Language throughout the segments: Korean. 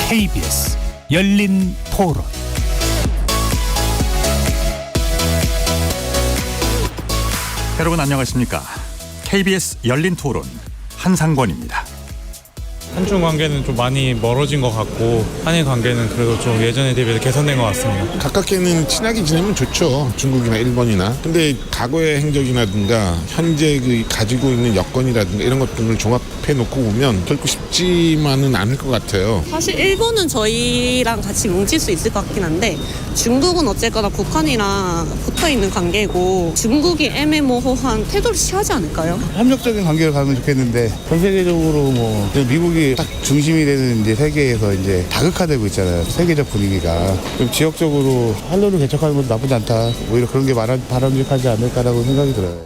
KBS 열린 토론. 여러분 안녕하십니까? KBS 열린 토론 한상권입니다. 한중 관계는 좀 많이 멀어진 것 같고 한일 관계는 그래도 좀 예전에 대비해서 개선된 것 같습니다. 가깝게는 친하게 지내면 좋죠. 중국이나 일본이나. 근데 과거의 행적이라든가 현재 가지고 있는 여건이라든가 이런 것들을 종합해 놓고 보면 결코 쉽지만은 않을 것 같아요. 사실 일본은 저희랑 같이 뭉칠 수 있을 것 같긴 한데 중국은 어쨌거나 북한이랑 붙어있는 관계고 중국이 애매모호한 태도를 취하지 않을까요? 협력적인 관계를 가면 좋겠는데 전 세계적으로 뭐 미국이 딱 중심이 되는 이제 세계에서 이제 다극화되고 있잖아요. 세계적 분위기가 좀 지역적으로 한로를 개척하는 것도 나쁘지 않다. 오히려 그런 게 바람직하지 않을까라고 생각이 들어요.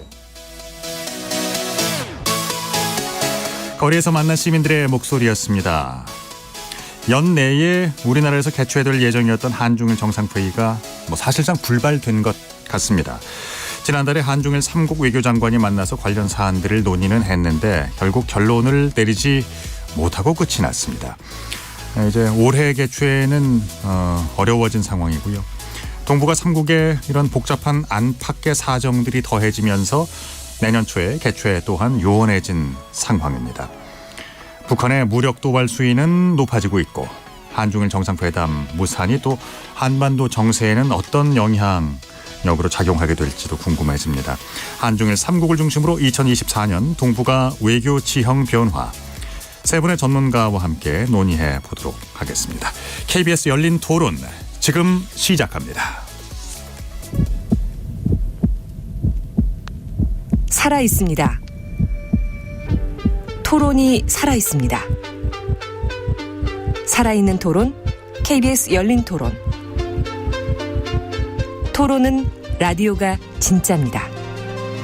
거리에서 만난 시민들의 목소리였습니다. 연내에 우리나라에서 개최될 예정이었던 한중일 정상회의가 사실상 불발된 것 같습니다. 지난달에 한중일 3국 외교장관이 만나서 관련 사안들을 논의는 했는데 결국 결론을 내리지 못하고 끝이 났습니다. 이제 올해 개최는 어려워진 상황이고요. 동북아 3국의 이런 복잡한 안팎의 사정들이 더해지면서 내년 초에 개최 또한 요원해진 상황입니다. 북한의 무력 도발 수위는 높아지고 있고 한중일 정상회담 무산이 또 한반도 정세에는 어떤 영향력으로 작용하게 될지도 궁금해집니다. 한중일 3국을 중심으로 2024년 동북아 외교 지형 변화 세 분의 전문가와 함께 논의해 보도록 하겠습니다. KBS 열린 토론 지금 시작합니다. 살아있습니다. 토론이 살아있습니다. 살아있는 토론, KBS 열린 토론. 토론은 라디오가 진짜입니다.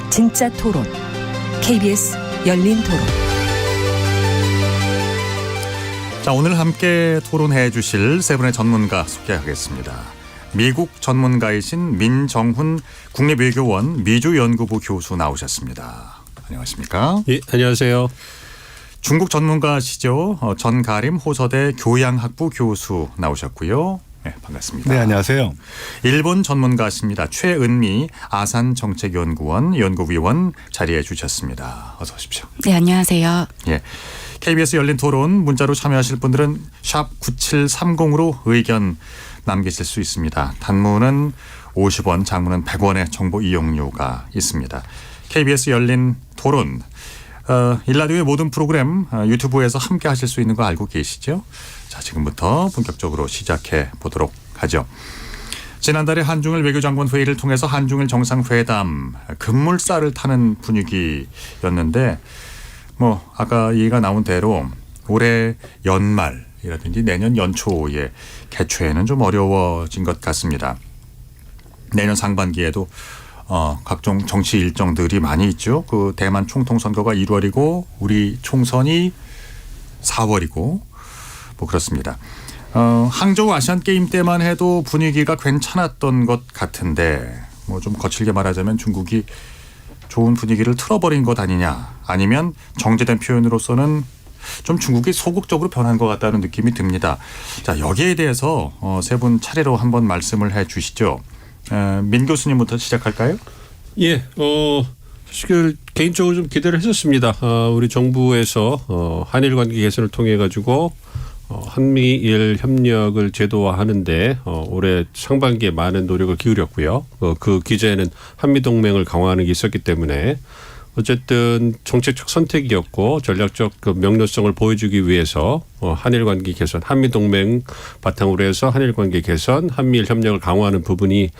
진짜 토론, KBS 열린 토론. 자, 오늘 함께 토론해 주실 세 분의 전문가 소개하겠습니다. 미국 전문가이신 민정훈 국립외교원 미주연구부 교수 나오셨습니다. 안녕하십니까? 예, 안녕하세요. 중국 전문가시죠. 전가림 호서대 교양학부 교수 나오셨고요. 네, 반갑습니다. 네, 안녕하세요. 일본 전문가십니다. 최은미 아산정책연구원 연구위원 자리해 주셨습니다. 어서 오십시오. 네, 안녕하세요. 예. KBS 열린 토론 문자로 참여하실 분들은 샵 9730으로 의견 남기실 수 있습니다. 단문은 50원, 장문은 100원의 정보 이용료가 있습니다. KBS 열린 토론 일라디오의 모든 프로그램 유튜브에서 함께 하실 수 있는 거 알고 계시죠? 자, 지금부터 본격적으로 시작해 보도록 하죠. 지난달에 한중일 외교장관 회의를 통해서 한중일 정상회담 급물살을 타는 분위기였는데 아까 얘기가 나온 대로 올해 연말이라든지 내년 연초에 개최는 좀 어려워진 것 같습니다. 내년 상반기에도 각종 정치 일정들이 많이 있죠. 그 대만 총통 선거가 1월이고 우리 총선이 4월이고 그렇습니다. 항저우 아시안 게임 때만 해도 분위기가 괜찮았던 것 같은데 좀 거칠게 말하자면 중국이 좋은 분위기를 틀어버린 것 아니냐, 아니면 정제된 표현으로서는 좀 중국이 소극적으로 변한 것 같다는 느낌이 듭니다. 자, 여기에 대해서 세 분 차례로 한번 말씀을 해 주시죠. 민 교수님부터 시작할까요? 예, 사실 개인적으로 좀 기대를 했었습니다. 우리 정부에서 한일 관계 개선을 통해 가지고 한미일 협력을 제도화하는데 올해 상반기에 많은 노력을 기울였고요. 그 기제에는 한미동맹을 강화하는 게 있었기 때문에 어쨌든 정책적 선택이었고 전략적 그 명료성을 보여주기 위해서 한일 관계 개선, 한미동맹 바탕으로 해서 한일 관계 개선, 한미일 협력을 강화하는 부분이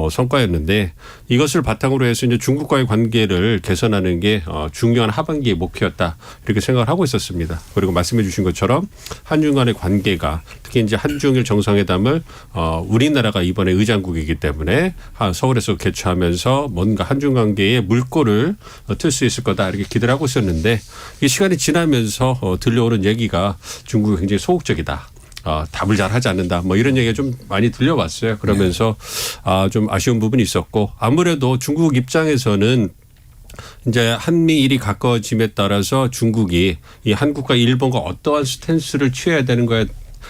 성과였는데 이것을 바탕으로 해서 이제 중국과의 관계를 개선하는 게 중요한 하반기의 목표였다 이렇게 생각을 하고 있었습니다. 그리고 말씀해 주신 것처럼 한중 간의 관계가 특히 이제 한중일 정상회담을 우리나라가 이번에 의장국이기 때문에 서울에서 개최하면서 뭔가 한중 관계의 물꼬를 틀 수 있을 거다 이렇게 기대를 하고 있었는데 이 시간이 지나면서 들려오는 얘기가 중국이 굉장히 소극적이다. 답을 잘 하지 않는다. 이런 얘기가 좀 많이 들려왔어요. 그러면서 좀 아쉬운 부분이 있었고 아무래도 중국 입장에서는 이제 한미일이 가까워짐에 따라서 중국이 이 한국과 일본과 어떠한 스탠스를 취해야 되는 거에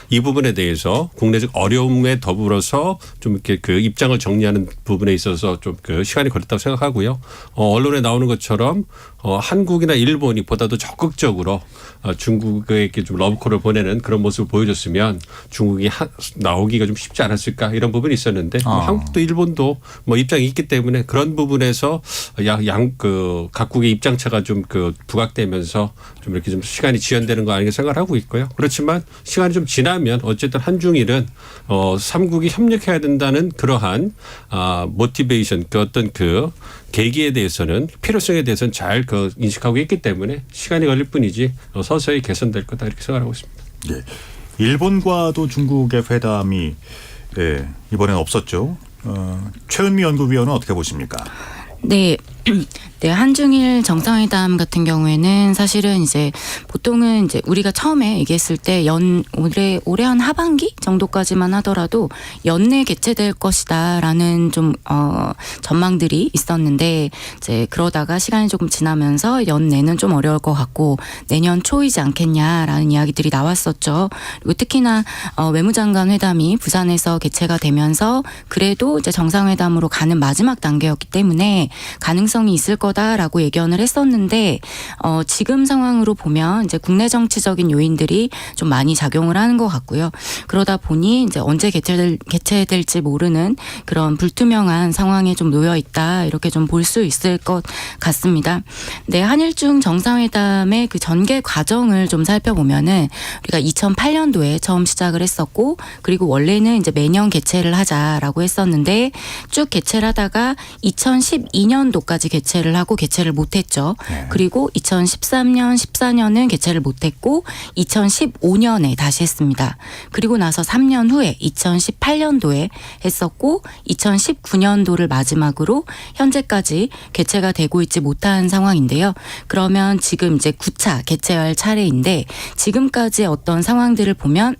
이 부분에 대해서 국내적 어려움에 더불어서 좀 이렇게 그 입장을 정리하는 부분에 있어서 좀 그 시간이 걸렸다고 생각하고요. 언론에 나오는 것처럼 한국이나 일본이 보다도 적극적으로 중국에게 좀 러브콜을 보내는 그런 모습을 보여줬으면 중국이 나오기가 좀 쉽지 않았을까 이런 부분이 있었는데 한국도 일본도 뭐 입장이 있기 때문에 그런 부분에서 그 각국의 입장차가 좀 그 부각되면서 좀 이렇게 좀 시간이 지연되는 거 아닌가 생각을 하고 있고요. 그렇지만 시간이 좀 지나면 어쨌든 한중일은 삼국이 협력해야 된다는 그러한 모티베이션 그 어떤 그 계기에 대해서는 필요성에 대해서는 잘 그 인식하고 있기 때문에 시간이 걸릴 뿐이지 서서히 개선될 거다 이렇게 생각하고 있습니다. 예. 일본과도 중국의 회담이 이번에는 없었죠. 최은미 연구위원은 어떻게 보십니까? 네. 네, 한중일 정상회담 같은 경우에는 사실은 이제 보통은 이제 우리가 처음에 얘기했을 때 올해 한 하반기 정도까지만 하더라도 연내 개최될 것이다라는 좀 전망들이 있었는데 이제 그러다가 시간이 조금 지나면서 연내는 좀 어려울 것 같고 내년 초이지 않겠냐라는 이야기들이 나왔었죠. 그리고 특히나 외무장관 회담이 부산에서 개최가 되면서 그래도 이제 정상회담으로 가는 마지막 단계였기 때문에 가능성이 있을 거다라고 예견을 했었는데 지금 상황으로 보면 이제 국내 정치적인 요인들이 좀 많이 작용을 하는 것 같고요. 그러다 보니 이제 언제 개최될지 모르는 그런 불투명한 상황에 좀 놓여 있다 이렇게 좀 볼 수 있을 것 같습니다. 네, 한일중 정상회담의 그 전개 과정을 좀 살펴보면은 우리가 2008년도에 처음 시작을 했었고 그리고 원래는 이제 매년 개최를 하자라고 했었는데 쭉 개최를 하다가 2012년도까지 개최를 하고 개최를 못했죠. 네. 그리고 2013년, 14년은 개최를 못했고 2015년에 다시 했습니다. 그리고 나서 3년 후에 2018년도에 했었고 2019년도를 마지막으로 현재까지 개최가 되고 있지 못한 상황인데요. 그러면 지금 이제 9차 개최할 차례인데 지금까지 어떤 상황들을 보면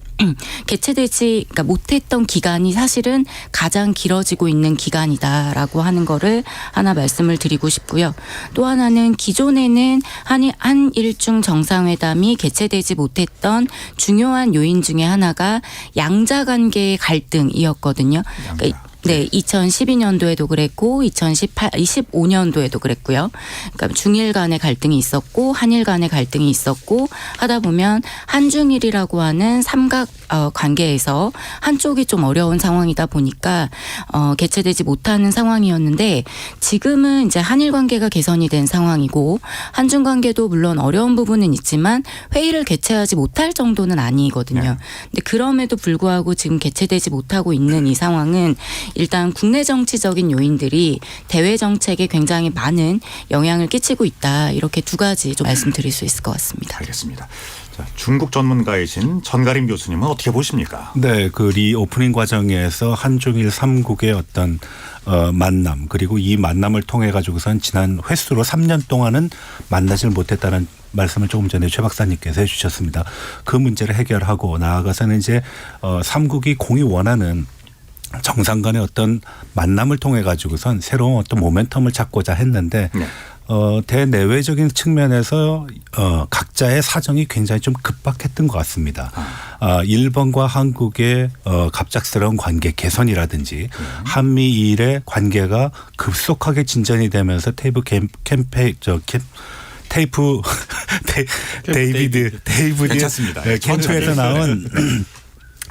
그러니까 못했던 기간이 사실은 가장 길어지고 있는 기간이다라고 하는 거를 하나 말씀을 드리고 싶고요. 또 하나는 기존에는 한일중 정상회담이 개최되지 못했던 중요한 요인 중에 하나가 양자관계의 갈등이었거든요. 그러니까 네, 2012년도에도 그랬고 25년도에도 그랬고요. 그러니까 중일 간의 갈등이 있었고 한일 간의 갈등이 있었고 하다 보면 한중일이라고 하는 삼각 관계에서 한쪽이 좀 어려운 상황이다 보니까 개최되지 못하는 상황이었는데 지금은 이제 한일 관계가 개선이 된 상황이고 한중 관계도 물론 어려운 부분은 있지만 회의를 개최하지 못할 정도는 아니거든요. 네. 근데 그럼에도 불구하고 지금 개최되지 못하고 있는 이 상황은 일단 국내 정치적인 요인들이 대외 정책에 굉장히 많은 영향을 끼치고 있다. 이렇게 두 가지 좀 말씀드릴 수 있을 것 같습니다. 알겠습니다. 자, 중국 전문가이신 전가림 교수님은 어떻게 보십니까? 네, 그 리오프닝 과정에서 한중일 3국의 어떤 만남 그리고 이 만남을 통해 가지고선 지난 횟수로 3년 동안은 만나질 못했다는 말씀을 조금 전에 최 박사님께서 해주셨습니다. 그 문제를 해결하고 나아가서는 이제 3국이 공이 원하는 정상 간의 어떤 만남을 통해 가지고선 새로운 어떤 모멘텀을 찾고자 했는데 네. 대내외적인 측면에서 각자의 사정이 굉장히 좀 급박했던 것 같습니다. 일본과 한국의 갑작스러운 관계 개선이라든지 한미일의 관계가 급속하게 진전이 되면서 데이비드 괜찮습니다. 캠프에서 나온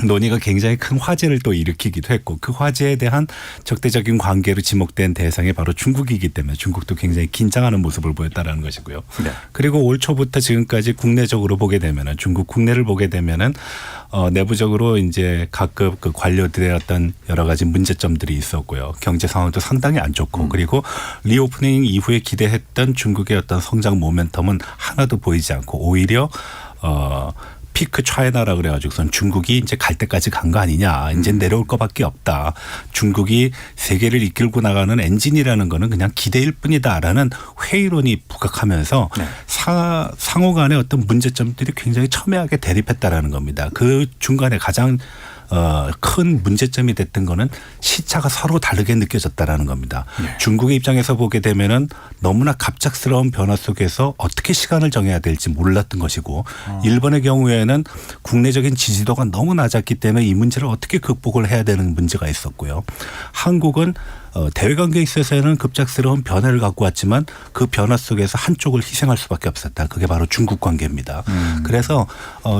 논의가 굉장히 큰 화제를 또 일으키기도 했고 그 화제에 대한 적대적인 관계로 지목된 대상이 바로 중국이기 때문에 중국도 굉장히 긴장하는 모습을 보였다라는 것이고요. 네. 그리고 올 초부터 지금까지 국내적으로 보게 되면은 중국 국내를 보게 되면은 내부적으로 이제 각급 그 관료들의 어떤 여러 가지 문제점들이 있었고요. 경제 상황도 상당히 안 좋고 그리고 리오프닝 이후에 기대했던 중국의 어떤 성장 모멘텀은 하나도 보이지 않고 오히려 피크 차이나라 그래가지고선 중국이 이제 갈 때까지 간 거 아니냐. 이제 내려올 것밖에 없다. 중국이 세계를 이끌고 나가는 엔진이라는 거는 그냥 기대일 뿐이다라는 회의론이 부각하면서 네. 상호 간의 어떤 문제점들이 굉장히 첨예하게 대립했다라는 겁니다. 그 중간에 가장 큰 문제점이 됐던 거는 시차가 서로 다르게 느껴졌다라는 겁니다. 중국의 입장에서 보게 되면은 너무나 갑작스러운 변화 속에서 어떻게 시간을 정해야 될지 몰랐던 것이고 일본의 경우에는 국내적인 지지도가 너무 낮았기 때문에 이 문제를 어떻게 극복을 해야 되는 문제가 있었고요. 한국은 대외관계에 있어서는 급작스러운 변화를 갖고 왔지만 그 변화 속에서 한쪽을 희생할 수밖에 없었다. 그게 바로 중국 관계입니다. 그래서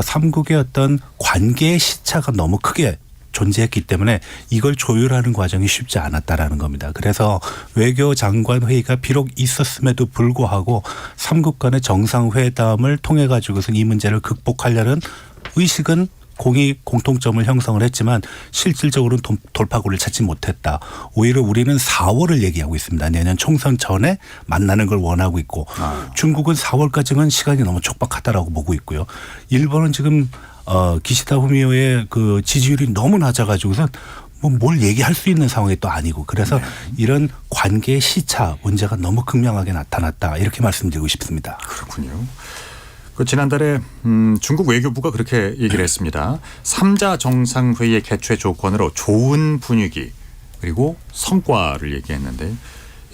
삼국의 어떤 관계의 시차가 너무 크게 존재했기 때문에 이걸 조율하는 과정이 쉽지 않았다라는 겁니다. 그래서 외교장관 회의가 비록 있었음에도 불구하고 삼국 간의 정상회담을 통해 가지고서 이 문제를 극복하려는 의식은 공통점을 형성을 했지만 실질적으로는 돌파구를 찾지 못했다. 오히려 우리는 4월을 얘기하고 있습니다. 내년 총선 전에 만나는 걸 원하고 있고 중국은 4월까지는 시간이 너무 촉박하다라고 보고 있고요. 일본은 지금 기시다 후미오의 그 지지율이 너무 낮아가지고선 뭘 얘기할 수 있는 상황이 또 아니고 그래서 이런 관계의 시차 문제가 너무 극명하게 나타났다 이렇게 말씀드리고 싶습니다. 그렇군요. 그 지난달에 중국 외교부가 그렇게 얘기를 했습니다. 3자 정상회의의 개최 조건으로 좋은 분위기 그리고 성과를 얘기했는데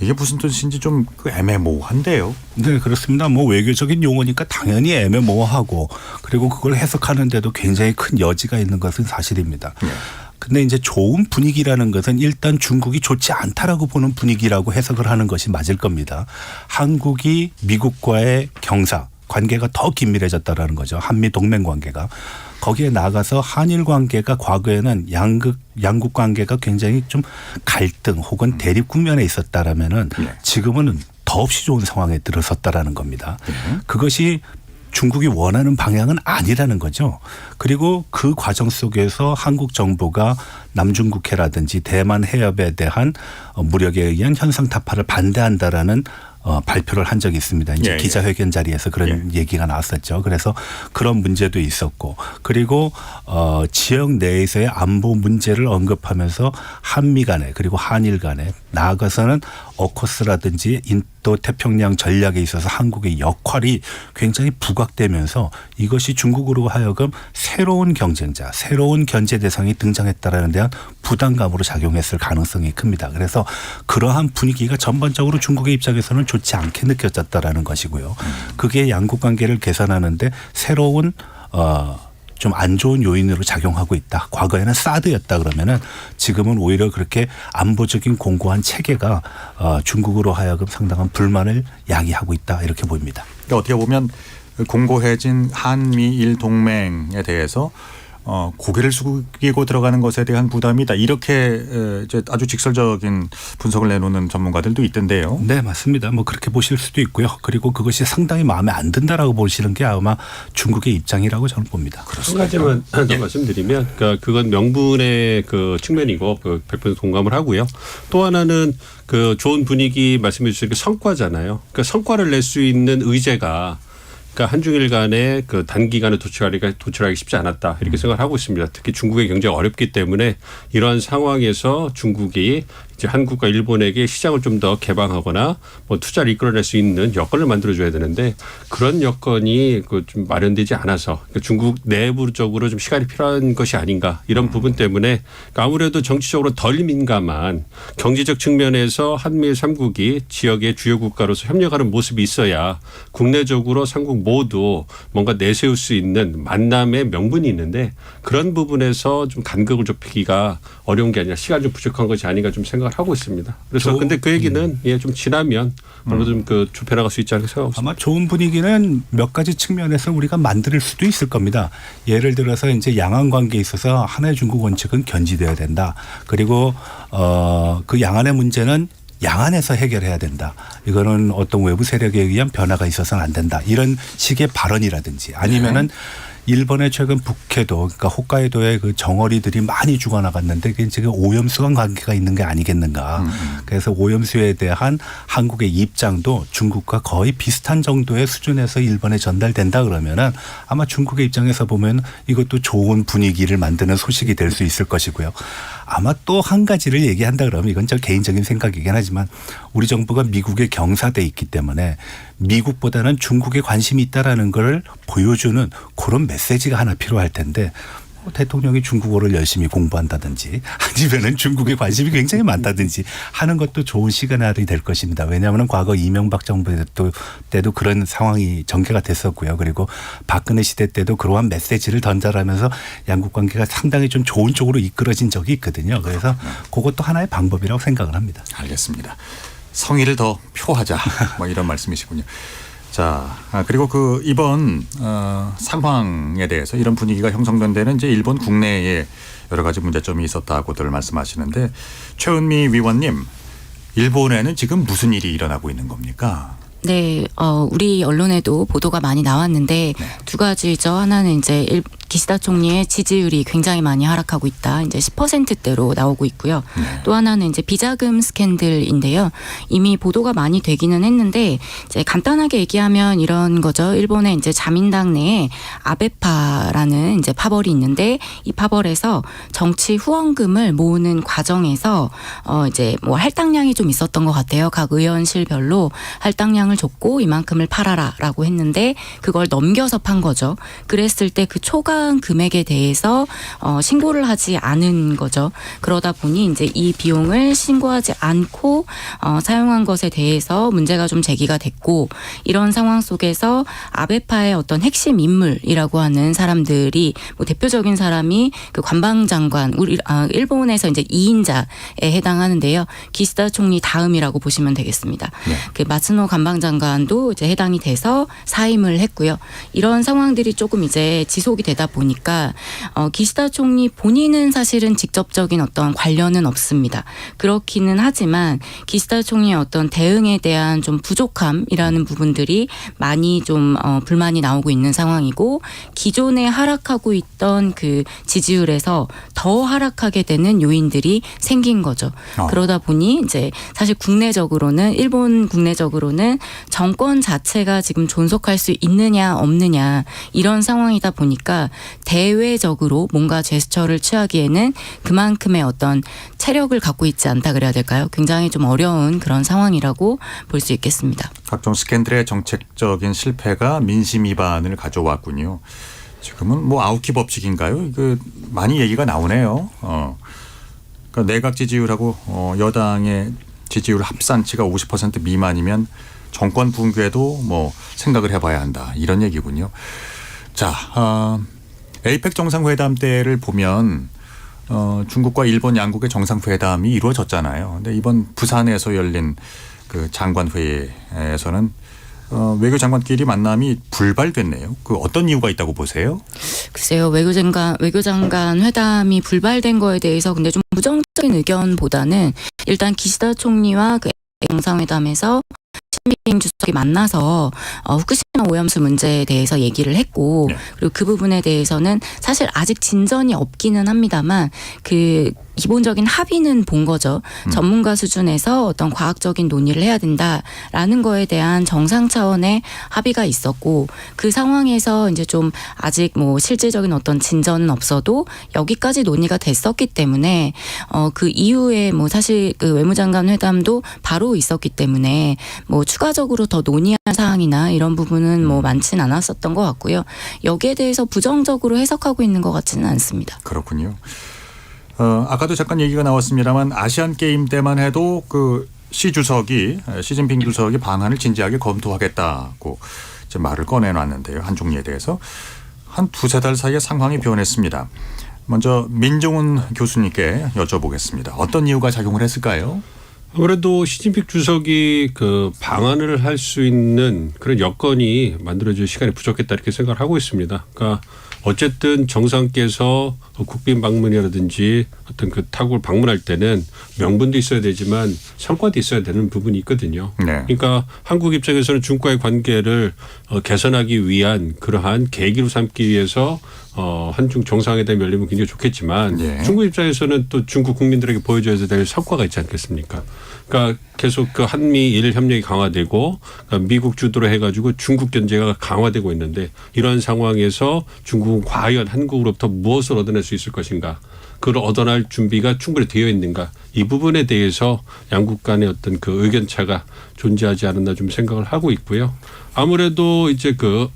이게 무슨 뜻인지 좀 애매모호한데요. 네, 그렇습니다. 뭐 외교적인 용어니까 당연히 애매모호하고 그리고 그걸 해석하는데도 굉장히 큰 여지가 있는 것은 사실입니다. 근데 이제 좋은 분위기라는 것은 일단 중국이 좋지 않다라고 보는 분위기라고 해석을 하는 것이 맞을 겁니다. 한국이 미국과의 관계가 더 긴밀해졌다라는 거죠. 한미 동맹 관계가. 거기에 나가서 한일 관계가 과거에는 양국 관계가 굉장히 좀 갈등 혹은 대립 국면에 있었다라면은 지금은 더없이 좋은 상황에 들어섰다라는 겁니다. 그것이 중국이 원하는 방향은 아니라는 거죠. 그리고 그 과정 속에서 한국 정부가 남중국해라든지 대만 해협에 대한 무력에 의한 현상 타파를 반대한다라는 발표를 한 적이 있습니다. 이제 기자회견 자리에서 그런 얘기가 나왔었죠. 그래서 그런 문제도 있었고 그리고 지역 내에서의 안보 문제를 언급하면서 한미 간에 그리고 한일 간에 나아가서는 어코스라든지 인도 태평양 전략에 있어서 한국의 역할이 굉장히 부각되면서 이것이 중국으로 하여금 새로운 경쟁자, 새로운 견제 대상이 등장했다라는 데한 부담감으로 작용했을 가능성이 큽니다. 그래서 그러한 분위기가 전반적으로 중국의 입장에서는 좋지 않게 느껴졌다라는 것이고요. 그게 양국 관계를 개선하는데 새로운 좀 안 좋은 요인으로 작용하고 있다. 과거에는 사드였다 그러면은 지금은 오히려 그렇게 안보적인 공고한 체계가 중국으로 하여금 상당한 불만을 야기하고 있다 이렇게 보입니다. 그러니까 어떻게 보면 공고해진 한미일 동맹에 대해서 고개를 숙이고 들어가는 것에 대한 부담이다. 이렇게 이제 아주 직설적인 분석을 내놓는 전문가들도 있던데요. 네, 맞습니다. 뭐 그렇게 보실 수도 있고요. 그리고 그것이 상당히 마음에 안 든다라고 보시는 게 아마 중국의 입장이라고 저는 봅니다. 한 가지만 더 말씀드리면, 그러니까 그건 명분의 그 측면이고 100% 동감을 하고요. 또 하나는 그 좋은 분위기 말씀해 주신 그 성과잖아요. 그러니까 성과를 낼 수 있는 의제가 그러니까 한중일 간에 그 단기간에 도출하기 쉽지 않았다 이렇게 생각을 하고 있습니다. 특히 중국의 경제가 어렵기 때문에 이러한 상황에서 중국이 이제 한국과 일본에게 시장을 좀 더 개방하거나 뭐 투자를 이끌어낼 수 있는 여건을 만들어줘야 되는데 그런 여건이 그 좀 마련되지 않아서 그러니까 중국 내부적으로 좀 시간이 필요한 것이 아닌가 이런 부분 때문에 그러니까 아무래도 정치적으로 덜 민감한 경제적 측면에서 한미일 3국이 지역의 주요 국가로서 협력하는 모습이 있어야 국내적으로 3국 모두 뭔가 내세울 수 있는 만남의 명분이 있는데 그런 부분에서 좀 간격을 좁히기가 어려운 게 아니라 시간이 좀 부족한 것이 아닌가 좀 생각을 하고 있습니다. 그래서 근데 그 얘기는 좀 지나면 얼마 좀 그 좁혀나갈 수 있지 않을까 생각하고 있습니다. 아마 좋은 분위기는 몇 가지 측면에서 우리가 만들 수도 있을 겁니다. 예를 들어서 이제 양안 관계에 있어서 하나의 중국 원칙은 견지돼야 된다. 그리고 그 양안의 문제는 양안에서 해결해야 된다. 이거는 어떤 외부 세력에 의한 변화가 있어서는 안 된다. 이런 식의 발언이라든지 아니면은 일본의 최근 북해도 그러니까 홋카이도의 그 정어리들이 많이 죽어나갔는데 그게 지금 오염수와 관계가 있는 게 아니겠는가. 그래서 오염수에 대한 한국의 입장도 중국과 거의 비슷한 정도의 수준에서 일본에 전달된다 그러면은 아마 중국의 입장에서 보면 이것도 좋은 분위기를 만드는 소식이 될 수 있을 것이고요. 아마 또 한 가지를 얘기한다 그러면 이건 저 개인적인 생각이긴 하지만 우리 정부가 미국에 경사돼 있기 때문에 미국보다는 중국에 관심이 있다라는 걸 보여주는 그런 메시지가 하나 필요할 텐데 대통령이 중국어를 열심히 공부한다든지 아니면은 중국에 관심이 굉장히 많다든지 하는 것도 좋은 시그널이 될 것입니다. 왜냐하면 과거 이명박 정부 때도 그런 상황이 전개가 됐었고요. 그리고 박근혜 시대 때도 그러한 메시지를 던져라면서 양국 관계가 상당히 좀 좋은 쪽으로 이끌어진 적이 있거든요. 그래서 그것도 하나의 방법이라고 생각을 합니다. 알겠습니다. 성의를 더 표하자 뭐 이런 말씀이시군요. 자, 그리고 그 이번 상황에 대해서 이런 분위기가 형성된 데는 이제 일본 국내에 여러 가지 문제점이 있었다고들 말씀하시는데 최은미 위원님, 일본에는 지금 무슨 일이 일어나고 있는 겁니까? 네, 우리 언론에도 보도가 많이 나왔는데 두 가지죠. 하나는 이제 기시다 총리의 지지율이 굉장히 많이 하락하고 있다. 이제 10%대로 나오고 있고요. 또 하나는 이제 비자금 스캔들인데요. 이미 보도가 많이 되기는 했는데 이제 간단하게 얘기하면 이런 거죠. 일본의 이제 자민당 내에 아베파라는 이제 파벌이 있는데 이 파벌에서 정치 후원금을 모으는 과정에서 이제 뭐 할당량이 좀 있었던 것 같아요. 각 의원실별로 할당량을 줬고 이만큼을 팔아라라고 했는데 그걸 넘겨서 판 거죠. 그랬을 때 그 초과 금액에 대해서 신고를 하지 않은 거죠. 그러다 보니 이제 이 비용을 신고하지 않고 사용한 것에 대해서 문제가 좀 제기가 됐고 이런 상황 속에서 아베파의 어떤 핵심 인물이라고 하는 사람들이 뭐 대표적인 사람이 그 관방장관 일본에서 이제 2인자에 해당하는데요. 기시다 총리 다음이라고 보시면 되겠습니다. 네. 그 마츠노 관방장관도 이제 해당이 돼서 사임을 했고요. 이런 상황들이 조금 이제 지속이 되다 보니까 기시다 총리 본인은 사실은 직접적인 어떤 관련은 없습니다. 그렇기는 하지만 기시다 총리의 어떤 대응에 대한 좀 부족함이라는 부분들이 많이 좀 불만이 나오고 있는 상황이고 기존에 하락하고 있던 그 지지율에서 더 하락하게 되는 요인들이 생긴 거죠. 그러다 보니 이제 사실 일본 국내적으로는 정권 자체가 지금 존속할 수 있느냐 없느냐 이런 상황이다 보니까 대외적으로 뭔가 제스처를 취하기에는 그만큼의 어떤 체력을 갖고 있지 않다 그래야 될까요? 굉장히 좀 어려운 그런 상황이라고 볼 수 있겠습니다. 각종 스캔들의 정책적인 실패가 민심 위반을 가져왔군요. 지금은 뭐 아우키 법칙인가요? 그 많이 얘기가 나오네요. 그러니까 내각 지지율하고 여당의 지지율 합산치가 50% 미만이면 정권 붕괴도 뭐 생각을 해봐야 한다 이런 얘기군요. 자, 에이펙 정상회담 때를 보면 중국과 일본 양국의 정상회담이 이루어졌잖아요. 근데 이번 부산에서 열린 그 장관회의에서는 외교장관끼리 만남이 불발됐네요. 그 어떤 이유가 있다고 보세요? 글쎄요, 외교장관 회담이 불발된 거에 대해서 근데 좀 부정적인 의견보다는 일단 기시다 총리와 그 정상회담에서 시진핑 주석이 만나서 후쿠시마 오염수 문제에 대해서 얘기를 했고 그리고 그 부분에 대해서는 사실 아직 진전이 없기는 합니다만 그 기본적인 합의는 본 거죠. 전문가 수준에서 어떤 과학적인 논의를 해야 된다라는 거에 대한 정상 차원의 합의가 있었고 그 상황에서 이제 좀 아직 뭐 실질적인 어떤 진전은 없어도 여기까지 논의가 됐었기 때문에 그 이후에 뭐 사실 그 외무장관 회담도 바로 있었기 때문에 뭐 추가적으로 더 논의할 사항이나 이런 부분은 뭐 많지는 않았었던 것 같고요. 여기에 대해서 부정적으로 해석하고 있는 것 같지는 않습니다. 그렇군요. 아까도 잠깐 얘기가 나왔습니다만 아시안 게임 때만 해도 그 시진핑 주석이 방안을 진지하게 검토하겠다고 이제 말을 꺼내놨는데요. 한중리에 대해서 한 두세 달 사이에 상황이 변했습니다. 먼저 민종훈 교수님께 여쭤보겠습니다. 어떤 이유가 작용을 했을까요? 아무래도 시진핑 주석이 그 방안을 할 수 있는 그런 여건이 만들어질 시간이 부족했다 이렇게 생각을 하고 있습니다. 그러니까 어쨌든 정상께서 국빈 방문이라든지 어떤 그 타국을 방문할 때는 명분도 있어야 되지만 성과도 있어야 되는 부분이 있거든요. 네. 그러니까 한국 입장에서는 중국과의 관계를 개선하기 위한 그러한 계기로 삼기 위해서 한중 정상회담이 열리면 굉장히 좋겠지만 중국 입장에서는 또 중국 국민들에게 보여줘야 될 성과가 있지 않겠습니까? 그러니까 계속 그 한미일 협력이 강화되고 그러니까 미국 주도로 해가지고 중국 견제가 강화되고 있는데 이런 상황에서 중국은 과연 한국으로부터 무엇을 얻어낼 수 있을 것인가? 그걸 얻어낼 준비가 충분히 되어 있는가? 이 부분에 대해서 양국 간의 어떤 그 의견차가 존재하지 않았나 좀 생각을 하고 있고요. 아무래도 이제 그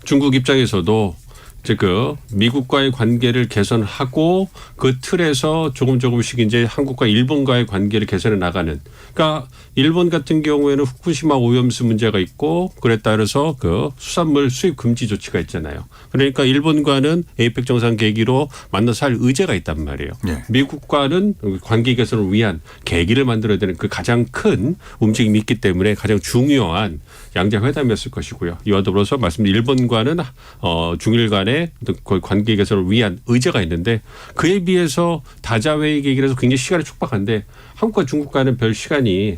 중국 입장에서도 이제 그 미국과의 관계를 개선하고 그 틀에서 조금씩 이제 한국과 일본과의 관계를 개선해 나가는. 그러니까 일본 같은 경우에는 후쿠시마 오염수 문제가 있고 그에 따라서 그 수산물 수입 금지 조치가 있잖아요. 그러니까 일본과는 에이펙 정상 계기로 만나서 할 의제가 있단 말이에요. 예. 미국과는 관계 개선을 위한 계기를 만들어야 되는 그 가장 큰 움직임이 있기 때문에 가장 중요한 양자회담이었을 것이고요. 이와 더불어서 말씀드린 일본과는 중일 간의 관계 개선을 위한 의제가 있는데 그에 비해서 다자회의 계기라서 굉장히 시간이 촉박한데 한국과 중국 간은 별 시간이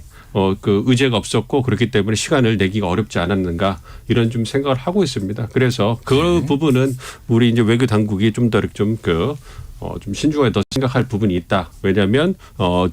그 의제가 없었고 그렇기 때문에 시간을 내기가 어렵지 않았는가 이런 좀 생각을 하고 있습니다. 그래서 그 부분은 우리 이제 외교 당국이 좀 더 좀 신중하게 더 생각할 부분이 있다. 왜냐하면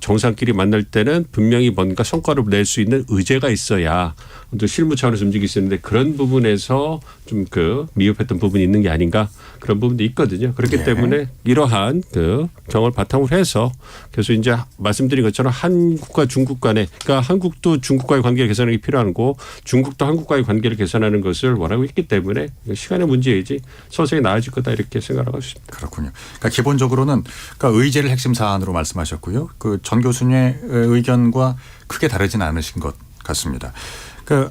정상끼리 만날 때는 분명히 뭔가 성과를 낼 수 있는 의제가 있어야 또 실무 차원에서 움직일 수 있는데 그런 부분에서 좀 그 미흡했던 부분이 있는 게 아닌가 그런 부분도 있거든요. 그렇기 때문에 이러한 그 경험을 바탕으로 해서 그래서 이제 말씀드린 것처럼 한국과 중국 간에 그러니까 한국도 중국과의 관계를 개선하기 필요한 거고 중국도 한국과의 관계를 개선하는 것을 원하고 있기 때문에 시간의 문제이지 서서히 나아질 거다 이렇게 생각하고 있습니다. 그렇군요. 그러니까 기본적으로는 그러니까 의제를 핵심 사안으로 말씀하셨고요. 그 전 교수님의 의견과 크게 다르진 않으신 것 같습니다.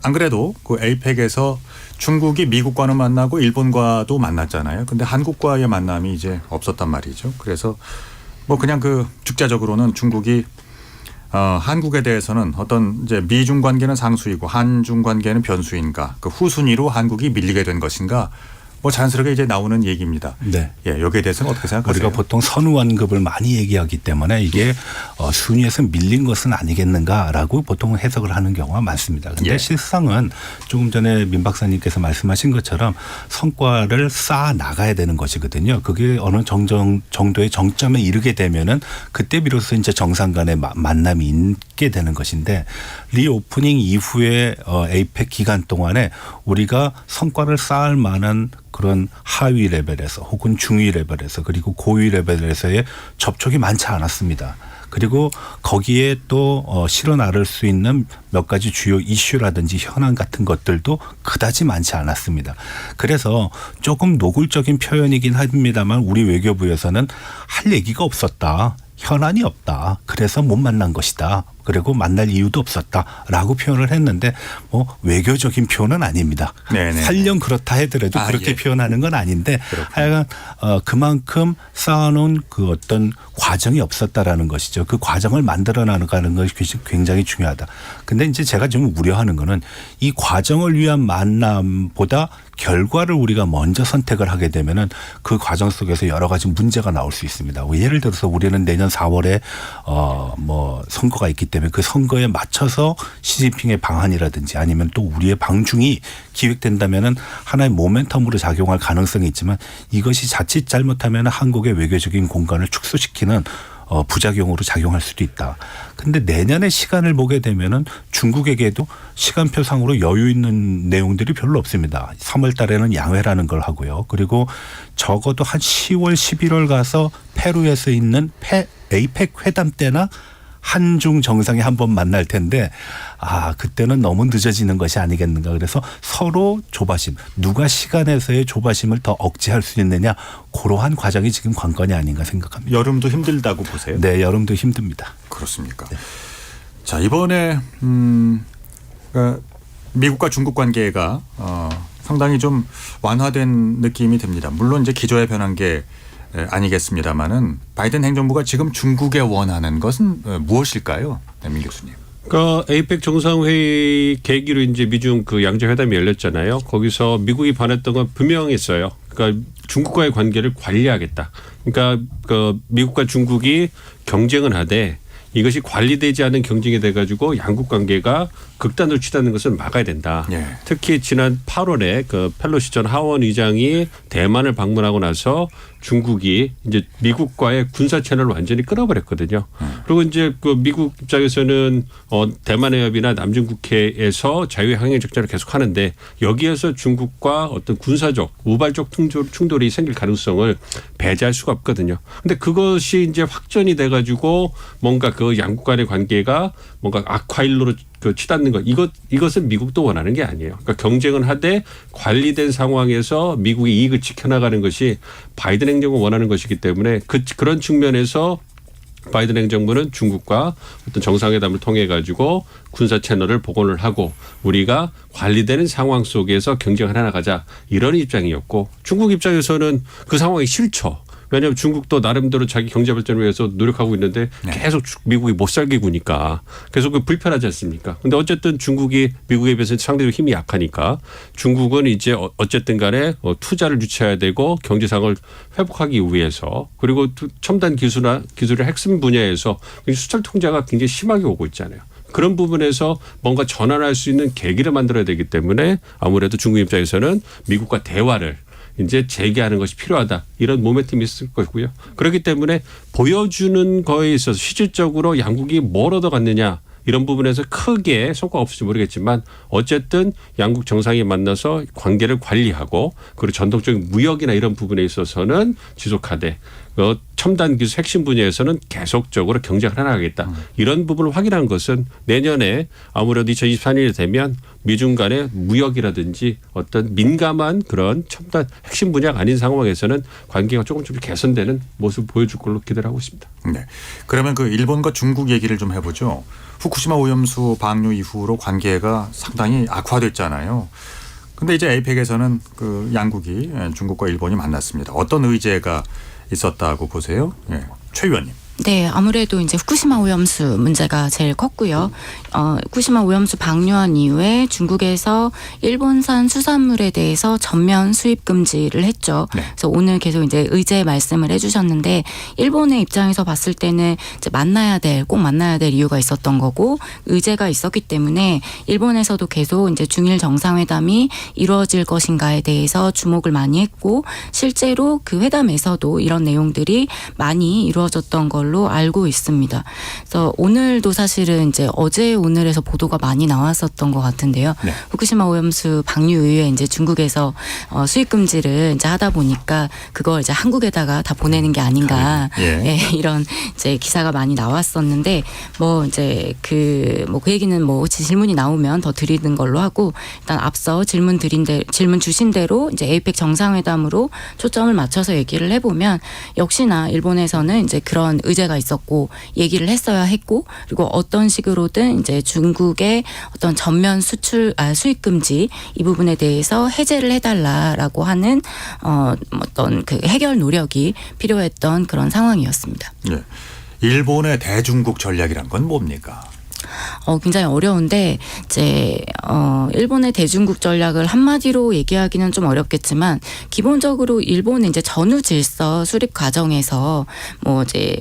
안 그래도 그 에이펙에서 중국이 미국과는 만나고 일본과도 만났잖아요. 근데 한국과의 만남이 이제 없었단 말이죠. 그래서 뭐 그냥 그 축자적으로는 중국이 한국에 대해서는 어떤 이제 미중 관계는 상수이고 한중 관계는 변수인가 그 후순위로 한국이 밀리게 된 것인가 뭐 자연스럽게 이제 나오는 얘기입니다. 네. 예, 여기에 대해서는 어떻게 생각하세요? 우리가 보통 선후환급을 많이 얘기하기 때문에 이게 순위에서 밀린 것은 아니겠는가라고 보통 해석을 하는 경우가 많습니다. 그런데 예. 실상은 조금 전에 민 박사님께서 말씀하신 것처럼 성과를 쌓아 나가야 되는 것이거든요. 그게 어느 정도의 정점에 이르게 되면은 그때 비로소 이제 정상 간의 만남이 있게 되는 것인데 리오프닝 이후에 에이펙 기간 동안에 우리가 성과를 쌓을 만한 그런 하위 레벨에서 혹은 중위 레벨에서 그리고 고위 레벨에서의 접촉이 많지 않았습니다. 그리고 거기에 또 실어 나를 수 있는 몇 가지 주요 이슈라든지 현안 같은 것들도 그다지 많지 않았습니다. 그래서 조금 노골적인 표현이긴 합니다만 우리 외교부에서는 할 얘기가 없었다. 현안이 없다. 그래서 못 만난 것이다. 그리고 만날 이유도 없었다라고 표현을 했는데 뭐 외교적인 표현은 아닙니다. 네네. 설령 그렇다 하더라도 그렇게 예. 표현하는 건 아닌데 하여간 그만큼 쌓아놓은 그 어떤 과정이 없었다라는 것이죠. 그 과정을 만들어 나가는 것이 굉장히 중요하다. 근데 이제 제가 좀 우려하는 거는 이 과정을 위한 만남보다 결과를 우리가 먼저 선택을 하게 되면은 그 과정 속에서 여러 가지 문제가 나올 수 있습니다. 예를 들어서 우리는 내년 4월에 뭐 선거가 있기 때문에 그 선거에 맞춰서 시진핑의 방한이라든지 아니면 또 우리의 방중이 기획된다면은 하나의 모멘텀으로 작용할 가능성이 있지만 이것이 자칫 잘못하면 한국의 외교적인 공간을 축소시키는 부작용으로 작용할 수도 있다. 근데 내년의 시간을 보게 되면은 중국에게도 시간표상으로 여유 있는 내용들이 별로 없습니다. 3월 달에는 양회라는 걸 하고요. 그리고 적어도 한 10월, 11월 가서 페루에서 있는 에이펙 회담 때나 한중 정상이 한번 만날 텐데 그때는 너무 늦어지는 것이 아니겠는가. 그래서 서로 조바심, 누가 시간에서의 조바심을 더 억제할 수 있느냐 그러한 과정이 지금 관건이 아닌가 생각합니다. 여름도 힘들다고 보세요? 네, 여름도 힘듭니다. 그렇습니까? 네. 자, 이번에 그러니까 미국과 중국 관계가 상당히 좀 완화된 느낌이 듭니다. 물론 이제 기조에 변한 게 아니겠습니다만은 바이든 행정부가 지금 중국에 원하는 것은 무엇일까요, 민 교수님? 그러니까 에이펙 정상회의 계기로 이제 미중 그 양자회담이 열렸잖아요. 거기서 미국이 반했던 건 분명했어요. 그러니까 중국과의 관계를 관리하겠다. 그러니까 그 미국과 중국이 경쟁은 하되 이것이 관리되지 않은 경쟁이 돼가지고 양국 관계가 극단으로 치닫는 것을 막아야 된다. 예. 특히 지난 8월에 그 펠로시 전 하원 의장이 대만을 방문하고 나서 중국이 이제 미국과의 군사 채널을 완전히 끊어버렸거든요. 그리고 이제 그 미국 입장에서는 대만 해협이나 남중국해에서 자유의 항해 작전을 계속 하는데 여기에서 중국과 어떤 군사적 우발적 충돌이 생길 가능성을 배제할 수가 없거든요. 근데 그것이 이제 확전이 돼가지고 뭔가 그 양국 간의 관계가 뭔가 악화일로로 치닫는 것 이것은 미국도 원하는 게 아니에요. 그러니까 경쟁은 하되 관리된 상황에서 미국의 이익을 지켜나가는 것이 바이든 행정부가 원하는 것이기 때문에 그런 측면에서 바이든 행정부는 중국과 어떤 정상회담을 통해 가지고 군사 채널을 복원을 하고 우리가 관리되는 상황 속에서 경쟁을 해나가자 이런 입장이었고 중국 입장에서는 그 상황이 싫죠. 왜냐하면 중국도 나름대로 자기 경제 발전을 위해서 노력하고 있는데 계속 미국이 못 살게 구니까 계속 불편하지 않습니까? 근데 어쨌든 중국이 미국에 비해서 상대적으로 힘이 약하니까 중국은 이제 어쨌든 간에 투자를 유치해야 되고 경제 상황을 회복하기 위해서 그리고 첨단 기술의 핵심 분야에서 수출 통제가 굉장히 심하게 오고 있잖아요. 그런 부분에서 뭔가 전환할 수 있는 계기를 만들어야 되기 때문에 아무래도 중국 입장에서는 미국과 대화를 이제 재개하는 것이 필요하다. 이런 모멘텀이 있을 거고요. 그렇기 때문에 보여주는 거에 있어서 실질적으로 양국이 뭘 얻어갔느냐 이런 부분에서 크게 성과가 없을지 모르겠지만 어쨌든 양국 정상이 만나서 관계를 관리하고 그리고 전통적인 무역이나 이런 부분에 있어서는 지속하되 첨단 기술 핵심 분야에서는 계속적으로 경쟁을 해나가겠다. 이런 부분을 확인한 것은 내년에 아무래도 2024년이 되면 미중 간의 무역이라든지 어떤 민감한 그런 첨단 핵심 분야가 아닌 상황에서는 관계가 조금 개선되는 모습을 보여줄 걸로 기대를 하고 있습니다. 네. 그러면 그 일본과 중국 얘기를 좀 해보죠. 후쿠시마 오염수 방류 이후로 관계가 상당히 악화됐잖아요. 근데 이제 에이펙에서는 그 양국이 중국과 일본이 만났습니다. 어떤 의제가 있었다고 보세요? 네. 최 의원님. 네, 아무래도 이제 후쿠시마 오염수 문제가 제일 컸고요. 후쿠시마 오염수 방류한 이후에 중국에서 일본산 수산물에 대해서 전면 수입 금지를 했죠. 네. 그래서 오늘 계속 이제 의제 말씀을 해주셨는데 일본의 입장에서 봤을 때는 이제 꼭 만나야 될 이유가 있었던 거고 의제가 있었기 때문에 일본에서도 계속 이제 중일 정상회담이 이루어질 것인가에 대해서 주목을 많이 했고 실제로 그 회담에서도 이런 내용들이 많이 이루어졌던 걸로 알고 있습니다. 그래서 오늘도 사실은 이제 어제 오늘에서 보도가 많이 나왔었던 것 같은데요. 네. 후쿠시마 오염수 방류 이후에 이제 중국에서 수입 금지를 이제 하다 보니까 그걸 이제 한국에다가 다 보내는 게 아닌가 예, 이런 이제 기사가 많이 나왔었는데 뭐 이제 그 얘기는 뭐 질문이 나오면 더 드리는 걸로 하고 일단 앞서 질문 주신 대로 이제 에이펙 정상회담으로 초점을 맞춰서 얘기를 해보면 역시나 일본에서는 이제 그런 의제가 있었고 얘기를 했어야 했고 그리고 어떤 식으로든 이제 중국의 어떤 전면 수입 금지 이 부분에 대해서 해제를 해달라라고 하는 어떤 그 해결 노력이 필요했던 그런 상황이었습니다. 네. 일본의 대중국 전략이란 건 뭡니까? 굉장히 어려운데 이제 일본의 대중국 전략을 한마디로 얘기하기는 좀 어렵겠지만 기본적으로 일본은 이제 전후 질서 수립 과정에서 뭐 이제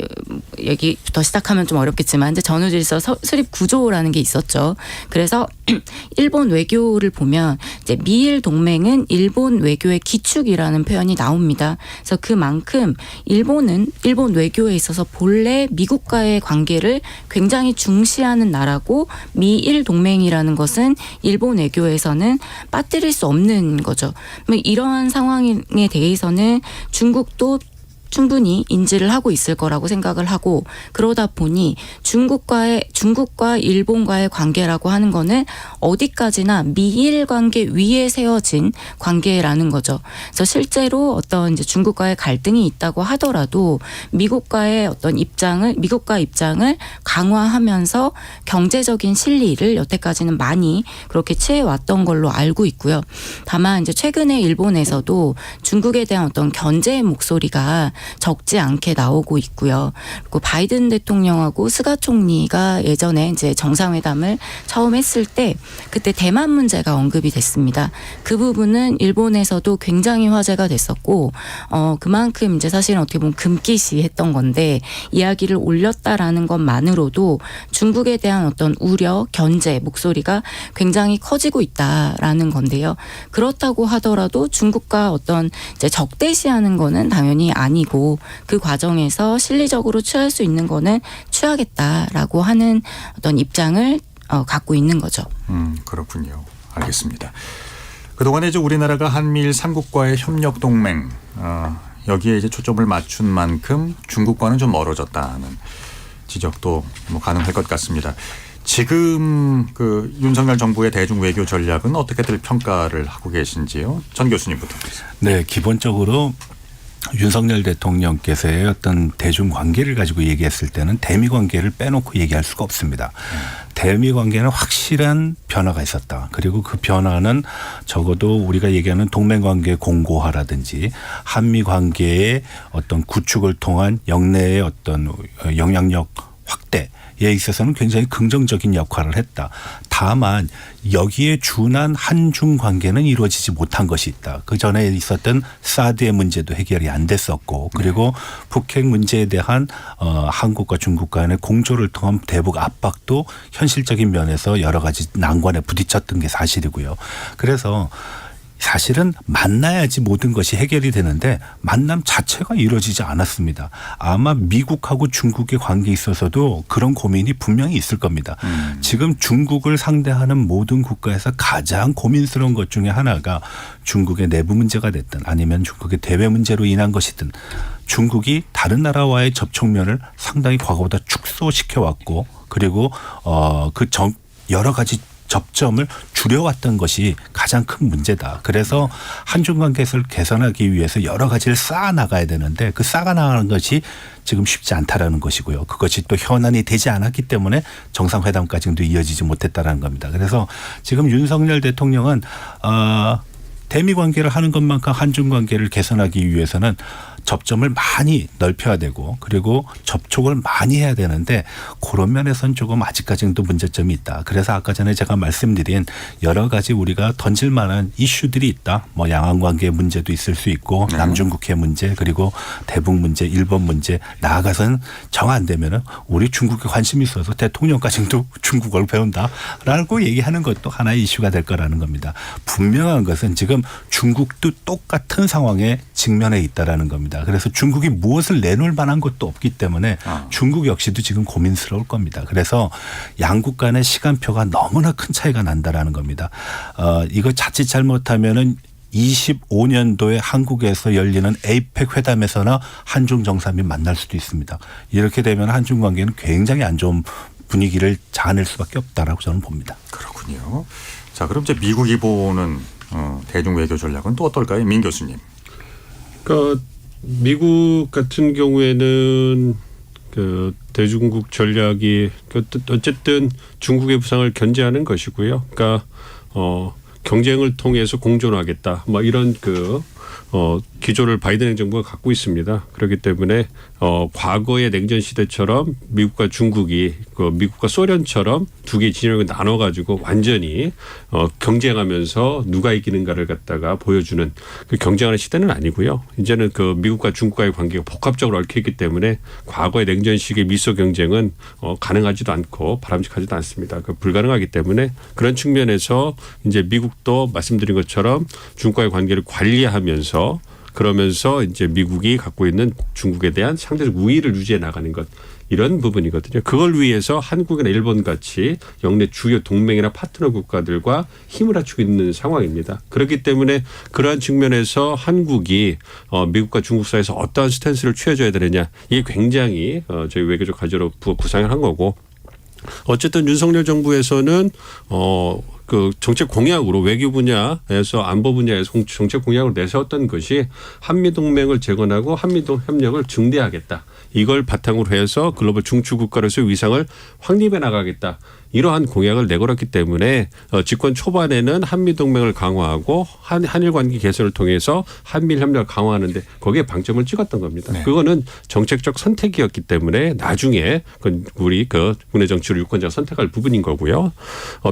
얘기부터 시작하면 좀 어렵겠지만 이제 전후 질서 수립 구조라는 게 있었죠. 그래서 일본 외교를 보면 이제 미일 동맹은 일본 외교의 기축이라는 표현이 나옵니다. 그래서 그만큼 일본 외교에 있어서 본래 미국과의 관계를 굉장히 중시하는 나라고 미일 동맹이라는 것은 일본 외교에서는 빠뜨릴 수 없는 거죠. 이러한 상황에 대해서는 중국도 충분히 인지를 하고 있을 거라고 생각을 하고 그러다 보니 중국과 일본과의 관계라고 하는 거는 어디까지나 미일 관계 위에 세워진 관계라는 거죠. 그래서 실제로 어떤 이제 중국과의 갈등이 있다고 하더라도 미국과 입장을 강화하면서 경제적인 실리를 여태까지는 많이 그렇게 취해왔던 걸로 알고 있고요. 다만 이제 최근에 일본에서도 중국에 대한 어떤 견제의 목소리가 적지 않게 나오고 있고요. 그리고 바이든 대통령하고 스가 총리가 예전에 이제 정상회담을 처음 했을 때 그때 대만 문제가 언급이 됐습니다. 그 부분은 일본에서도 굉장히 화제가 됐었고 그만큼 이제 사실은 어떻게 보면 금기시했던 건데 이야기를 올렸다라는 것만으로도 중국에 대한 어떤 우려, 견제 목소리가 굉장히 커지고 있다라는 건데요. 그렇다고 하더라도 중국과 어떤 이제 적대시하는 거는 당연히 아니고 그 과정에서 실리적으로 취할 수 있는 거는 취하겠다라고 하는 어떤 입장을 갖고 있는 거죠. 그렇군요. 알겠습니다. 그동안에 이제 우리나라가 한미일 3국과의 협력 동맹 여기에 이제 초점을 맞춘 만큼 중국과는 좀 멀어졌다는 지적도 뭐 가능할 것 같습니다. 지금 그 윤석열 정부의 대중 외교 전략은 어떻게들 평가를 하고 계신지요? 전 교수님부터. 네, 기본적으로 윤석열 대통령께서의 어떤 대중 관계를 가지고 얘기했을 때는 대미 관계를 빼놓고 얘기할 수가 없습니다. 대미 관계는 확실한 변화가 있었다. 그리고 그 변화는 적어도 우리가 얘기하는 동맹 관계 공고화라든지 한미 관계의 어떤 구축을 통한 영내의 어떤 영향력 확대 에 있어서는 굉장히 긍정적인 역할을 했다. 다만 여기에 준한 한중 관계는 이루어지지 못한 것이 있다. 그 전에 있었던 사드의 문제도 해결이 안 됐었고 그리고 북핵 문제에 대한 한국과 중국 간의 공조를 통한 대북 압박도 현실적인 면에서 여러 가지 난관에 부딪혔던 게 사실이고요. 그래서 사실은 만나야지 모든 것이 해결이 되는데 만남 자체가 이루어지지 않았습니다. 아마 미국하고 중국의 관계에 있어서도 그런 고민이 분명히 있을 겁니다. 지금 중국을 상대하는 모든 국가에서 가장 고민스러운 것 중에 하나가 중국의 내부 문제가 됐든 아니면 중국의 대외 문제로 인한 것이든 중국이 다른 나라와의 접촉면을 상당히 과거보다 축소시켜 왔고 그리고 여러 가지 접점을 줄여왔던 것이 가장 큰 문제다. 그래서 한중 관계를 개선하기 위해서 여러 가지를 쌓아나가야 되는데 그 쌓아나가는 것이 지금 쉽지 않다라는 것이고요. 그것이 또 현안이 되지 않았기 때문에 정상회담까지도 이어지지 못했다라는 겁니다. 그래서 지금 윤석열 대통령은 대미 관계를 하는 것만큼 한중 관계를 개선하기 위해서는 접점을 많이 넓혀야 되고 그리고 접촉을 많이 해야 되는데 그런 면에서는 조금 아직까지는 또 문제점이 있다. 그래서 아까 전에 제가 말씀드린 여러 가지 우리가 던질 만한 이슈들이 있다. 뭐 양안 관계 문제도 있을 수 있고 남중국해 문제 그리고 대북 문제 일본 문제 나아가서는 정 안 되면은 우리 중국에 관심이 있어서 대통령까지도 중국어를 배운다라고 얘기하는 것도 하나의 이슈가 될 거라는 겁니다. 분명한 것은 지금 중국도 똑같은 상황에 직면해 있다라는 겁니다. 그래서 중국이 무엇을 내놓을 만한 것도 없기 때문에 중국 역시도 지금 고민스러울 겁니다. 그래서 양국 간의 시간표가 너무나 큰 차이가 난다라는 겁니다. 이거 자칫 잘못하면은 25년도에 한국에서 열리는 에이펙 회담에서나 한중 정상이 만날 수도 있습니다. 이렇게 되면 한중 관계는 굉장히 안 좋은 분위기를 자아낼 수밖에 없다라고 저는 봅니다. 그렇군요. 자, 그럼 이제 미국이 보는 대중 외교 전략은 또 어떨까요, 민 교수님? 그러니까 미국 같은 경우에는 그 대중국 전략이 어쨌든 중국의 부상을 견제하는 것이고요. 그러니까 경쟁을 통해서 공존하겠다. 뭐 이런 기조를 바이든 행정부가 갖고 있습니다. 그렇기 때문에 과거의 냉전 시대처럼 미국과 중국이 미국과 소련처럼 두 개의 진영을 나눠가지고 완전히 경쟁하면서 누가 이기는가를 갖다가 보여주는 그 경쟁하는 시대는 아니고요. 이제는 그 미국과 중국과의 관계가 복합적으로 얽혀 있기 때문에 과거의 냉전식의 미소 경쟁은 가능하지도 않고 바람직하지도 않습니다. 불가능하기 때문에 그런 측면에서 이제 미국도 말씀드린 것처럼 중국과의 관계를 관리하면서 그러면서 이제 미국이 갖고 있는 중국에 대한 상대적 우위를 유지해 나가는 것 이런 부분이거든요. 그걸 위해서 한국이나 일본 같이 영내 주요 동맹이나 파트너 국가들과 힘을 합치고 있는 상황입니다. 그렇기 때문에 그러한 측면에서 한국이 미국과 중국 사이에서 어떠한 스탠스를 취해줘야 되느냐 이게 굉장히 저희 외교적 과제로 구상을 한 거고 어쨌든 윤석열 정부에서는 그 정책 공약으로 외교 분야에서 안보 분야에서 정책 공약으로 내세웠던 것이 한미 동맹을 재건하고 한미 협력을 증대하겠다. 이걸 바탕으로 해서 글로벌 중추 국가로서의 위상을 확립해 나가겠다. 이러한 공약을 내걸었기 때문에 집권 초반에는 한미 동맹을 강화하고 한일 관계 개선을 통해서 한미일 협력을 강화하는데 거기에 방점을 찍었던 겁니다. 네. 그거는 정책적 선택이었기 때문에 나중에 우리 국내 정치를 유권자가 선택할 부분인 거고요.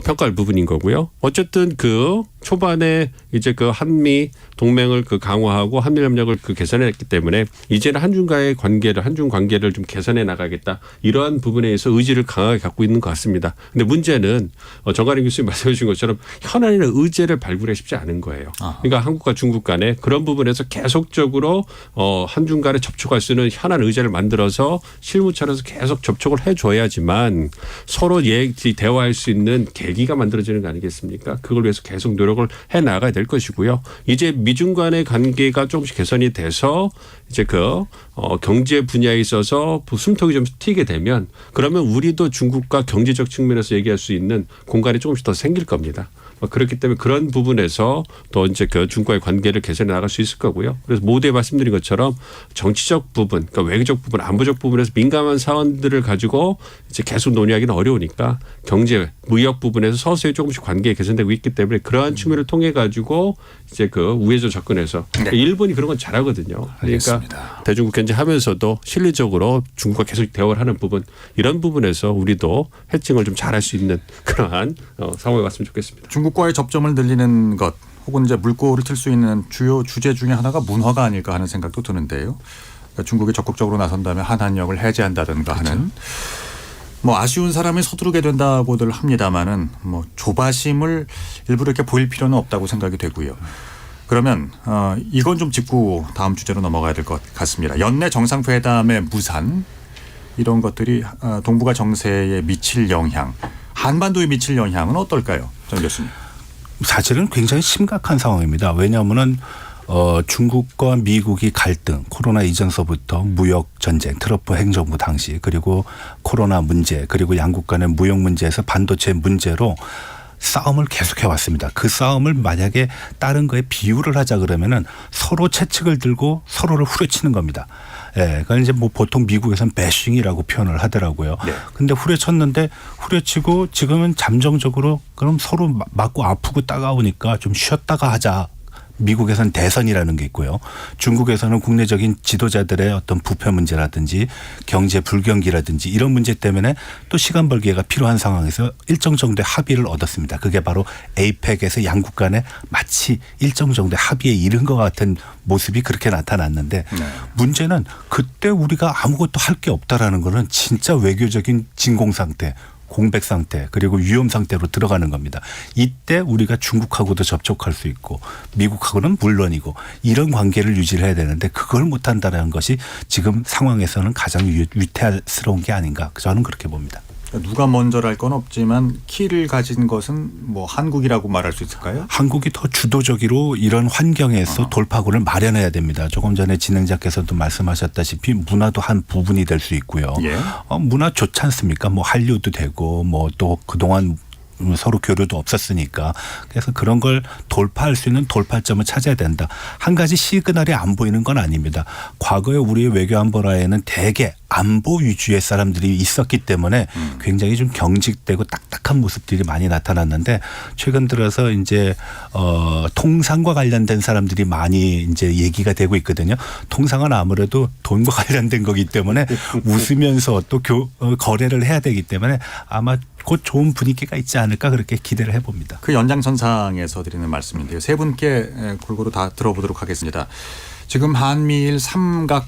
평가할 부분인 거고요. 어쨌든 그 초반에 이제 그 한미 동맹을 강화하고 한미일 협력을 개선했기 때문에 이제는 한중 관계를 좀 개선해 나가겠다. 이러한 부분에 의해서 의지를 강하게 갖고 있는 것 같습니다. 근데 문제는 정관인 교수님 말씀해 주신 것처럼 현안이나 의제를 발굴하기 쉽지 않은 거예요. 그러니까 한국과 중국 간에 그런 부분에서 계속적으로 한중 간에 접촉할 수 있는 현안 의제를 만들어서 실무차원에서 계속 접촉을 해줘야지만 서로 대화할 수 있는 계기가 만들어지는 거 아니겠습니까? 그걸 위해서 계속 노력을 해나가야 될 것이고요. 이제 미중 간의 관계가 조금씩 개선이 돼서 이제 경제 분야에 있어서 숨통이 좀 트이게 되면 그러면 우리도 중국과 경제적 측면에서 얘기할 수 있는 공간이 조금씩 더 생길 겁니다. 그렇기 때문에 그런 부분에서 또 이제 그 중국과의 관계를 개선해 나갈 수 있을 거고요. 그래서 모두에 말씀드린 것처럼 정치적 부분, 그러니까 외교적 부분, 안보적 부분에서 민감한 사안들을 가지고 이제 계속 논의하기는 어려우니까 경제, 무역 부분에서 서서히 조금씩 관계가 개선되고 있기 때문에 그러한 측면을 통해 가지고 이제 그 우회적 접근해서 네. 일본이 그런 건 잘하거든요. 그러니까 알겠습니다. 대중국 견제하면서도 실리적으로 중국과 계속 대화를 하는 부분 이런 부분에서 우리도 해칭을 좀 잘할 수 있는 그러한 상황이 왔으면 좋겠습니다. 중국과의 접점을 늘리는 것 혹은 이제 물꼬를 틀 수 있는 주요 주제 중에 하나가 문화가 아닐까 하는 생각도 드는데요. 그러니까 중국이 적극적으로 나선다면 한한령을 해제한다든가 하는 뭐 아쉬운 사람이 서두르게 된다고들 합니다마는 뭐 조바심을 일부러 이렇게 보일 필요는 없다고 생각이 되고요. 그러면 이건 좀 짚고 다음 주제로 넘어가야 될 것 같습니다. 연내 정상회담의 무산 이런 것들이 동북아 정세에 미칠 영향, 한반도에 미칠 영향은 어떨까요, 정 교수님? 사실은 굉장히 심각한 상황입니다. 왜냐하면은 중국과 미국이 갈등, 코로나 이전서부터 무역 전쟁, 트럼프 행정부 당시 그리고 코로나 문제 그리고 양국 간의 무역 문제에서 반도체 문제로 싸움을 계속해 왔습니다. 그 싸움을 만약에 다른 거에 비유를 하자 그러면은 서로 채찍을 들고 서로를 후려치는 겁니다. 예, 그러니까 이제 뭐 보통 미국에서는 배싱이라고 표현을 하더라고요. 네. 근데 후려쳤는데 후려치고 지금은 잠정적으로 그럼 서로 맞고 아프고 따가우니까 좀 쉬었다가 하자. 미국에서는 대선이라는 게 있고요. 중국에서는 국내적인 지도자들의 어떤 부패 문제라든지 경제 불경기라든지 이런 문제 때문에 또 시간 벌기가 필요한 상황에서 일정 정도의 합의를 얻었습니다. 그게 바로 에이펙에서 양국 간에 마치 일정 정도의 합의에 이른 것 같은 모습이 그렇게 나타났는데 문제는 그때 우리가 아무것도 할 게 없다라는 거는 진짜 외교적인 진공 상태. 공백 상태 그리고 위험 상태로 들어가는 겁니다. 이때 우리가 중국하고도 접촉할 수 있고 미국하고는 물론이고 이런 관계를 유지를 해야 되는데 그걸 못한다는 것이 지금 상황에서는 가장 위태스러운 게 아닌가 저는 그렇게 봅니다. 누가 먼저랄 건 없지만 키를 가진 것은 뭐 한국이라고 말할 수 있을까요? 한국이 더 주도적으로 이런 환경에서 돌파구를 마련해야 됩니다. 조금 전에 진행자께서도 말씀하셨다시피 문화도 한 부분이 될 수 있고요. 예. 문화 좋지 않습니까? 뭐 한류도 되고 뭐 또 그동안 서로 교류도 없었으니까 그래서 그런 걸 돌파할 수 있는 돌파점을 찾아야 된다. 한 가지 시그널이 안 보이는 건 아닙니다. 과거에 우리의 외교 안보라에는 대개 안보 위주의 사람들이 있었기 때문에 굉장히 좀 경직되고 딱딱한 모습들이 많이 나타났는데 최근 들어서 이제 통상과 관련된 사람들이 많이 이제 얘기가 되고 있거든요. 통상은 아무래도 돈과 관련된 거기 때문에 웃으면서 또 거래를 해야 되기 때문에 아마 곧 좋은 분위기가 있지 않을까 그렇게 기대를 해봅니다. 그 연장선상에서 드리는 말씀인데요. 세 분께 골고루 다 들어보도록 하겠습니다. 지금 한미일 삼각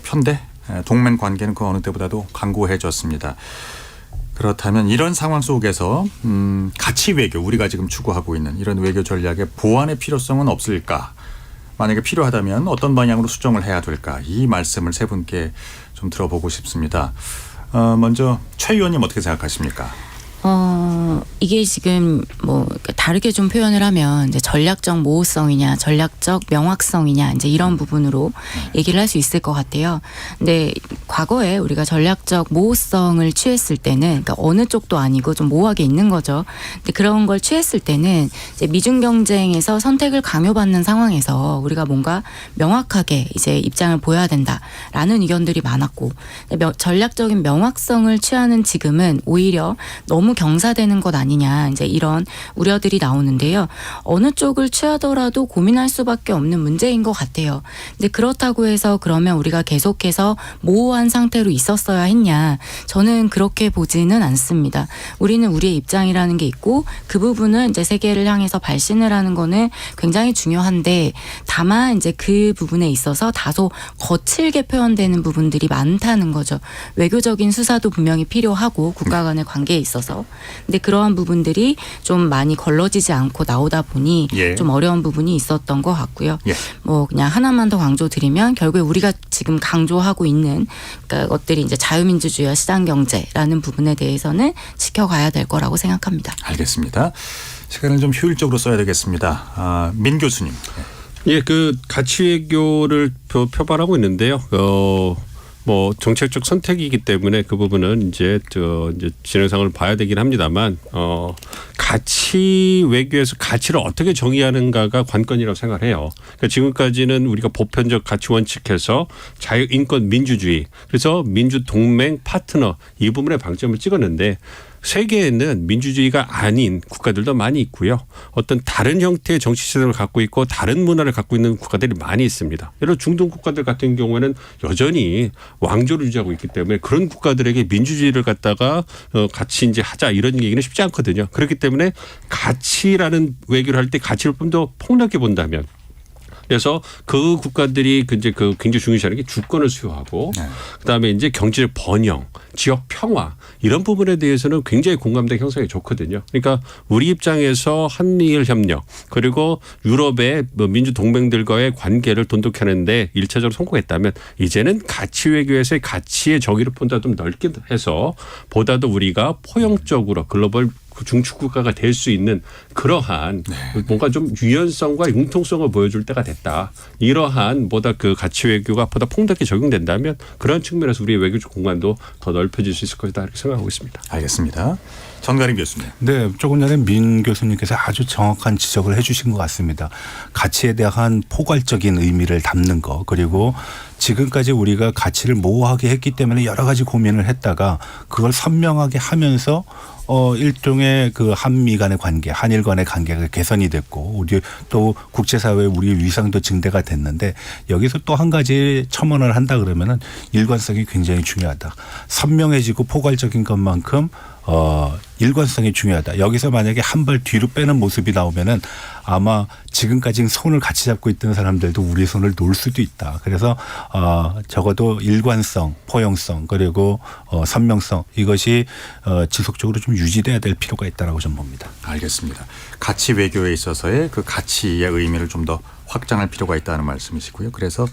편대 동맹 관계는 그 어느 때보다도 강고해졌습니다. 그렇다면 이런 상황 속에서 가치 외교 우리가 지금 추구하고 있는 이런 외교 전략의 보완의 필요성은 없을까? 만약에 필요하다면 어떤 방향으로 수정을 해야 될까? 이 말씀을 세 분께 좀 들어보고 싶습니다. 먼저 최 의원님 어떻게 생각하십니까? 이게 지금 뭐 다르게 좀 표현을 하면 이제 전략적 모호성이냐, 전략적 명확성이냐 이제 이런 부분으로 얘기를 할 수 있을 것 같아요. 근데 과거에 우리가 전략적 모호성을 취했을 때는 그러니까 어느 쪽도 아니고 좀 모호하게 있는 거죠. 근데 그런 걸 취했을 때는 이제 미중 경쟁에서 선택을 강요받는 상황에서 우리가 뭔가 명확하게 이제 입장을 보여야 된다라는 의견들이 많았고 전략적인 명확성을 취하는 지금은 오히려 너무 경사되는 것 아니냐 이제 이런 우려들이 나오는데요. 어느 쪽을 취하더라도 고민할 수밖에 없는 문제인 것 같아요. 근데 그렇다고 해서 그러면 우리가 계속해서 모호한 상태로 있었어야 했냐? 저는 그렇게 보지는 않습니다. 우리는 우리의 입장이라는 게 있고 그 부분은 이제 세계를 향해서 발신을 하는 거는 굉장히 중요한데 다만 이제 그 부분에 있어서 다소 거칠게 표현되는 부분들이 많다는 거죠. 외교적인 수사도 분명히 필요하고 국가 간의 관계에 있어서 근데 그러한 부분들이 좀 많이 걸러지지 않고 나오다 보니 예. 좀 어려운 부분이 있었던 것 같고요. 예. 뭐 그냥 하나만 더 강조드리면 결국에 우리가 지금 강조하고 있는 그러니까 것들이 이제 자유민주주의와 시장경제라는 부분에 대해서는 지켜가야 될 거라고 생각합니다. 알겠습니다. 시간을 좀 효율적으로 써야 되겠습니다. 민 교수님. 예, 그 가치 외교를 표발하고 있는데요. 뭐 정책적 선택이기 때문에 그 부분은 이제 진행상을 봐야 되긴 합니다만 가치 외교에서 가치를 어떻게 정의하는가가 관건이라고 생각해요. 그러니까 지금까지는 우리가 보편적 가치 원칙에서 자유, 인권, 민주주의 그래서 민주 동맹 파트너 이 부분에 방점을 찍었는데 세계에는 민주주의가 아닌 국가들도 많이 있고요. 어떤 다른 형태의 정치 시스템을 갖고 있고 다른 문화를 갖고 있는 국가들이 많이 있습니다. 예를 들어 중동 국가들 같은 경우에는 여전히 왕조를 유지하고 있기 때문에 그런 국가들에게 민주주의를 갖다가 같이 이제 하자 이런 얘기는 쉽지 않거든요. 그렇기 때문에 가치라는 외교를 할 때 가치를 좀 더 폭넓게 본다면 그래서 그 국가들이 이제 그 굉장히 중요시하는 게 주권을 수용하고 그다음에 이제 경제적 번영, 지역 평화 이런 부분에 대해서는 굉장히 공감대 형성이 좋거든요. 그러니까 우리 입장에서 한미일 협력 그리고 유럽의 민주 동맹들과의 관계를 돈독하는데 1차적으로 성공했다면 이제는 가치 외교에서의 가치의 정의를 보다 좀 넓게 해서 보다도 우리가 포용적으로 글로벌 중축 국가가 될 수 있는 그러한 뭔가 좀 유연성과 융통성을 보여줄 때가 됐다. 이러한 보다 그 가치 외교가 보다 폭넓게 적용된다면 그런 측면에서 우리의 외교적 공간도 더 넓혀질 수 있을 것이다 이렇게 생각하고 있습니다. 알겠습니다. 정가림 교수님. 네, 조금 전에 민 교수님께서 아주 정확한 지적을 해 주신 것 같습니다. 가치에 대한 포괄적인 의미를 담는 거 그리고 지금까지 우리가 가치를 모호하게 했기 때문에 여러 가지 고민을 했다가 그걸 선명하게 하면서 일종의 그 한미 간의 관계, 한일 간의 관계가 개선이 됐고 우리 또 국제사회의 우리 위상도 증대가 됐는데 여기서 또 한 가지 첨언을 한다 그러면은 일관성이 굉장히 중요하다. 선명해지고 포괄적인 것만큼 일관성이 중요하다. 여기서 만약에 한 발 뒤로 빼는 모습이 나오면은 아마 지금까지 손을 같이 잡고 있던 사람들도 우리 손을 놓을 수도 있다. 그래서 적어도 일관성, 포용성 그리고 선명성 이것이 지속적으로 좀 유지돼야 될 필요가 있다라고 저는 봅니다. 알겠습니다. 가치 외교에 있어서의 그 가치의 의미를 좀 더 확장할 필요가 있다는 말씀이시고요. 그래서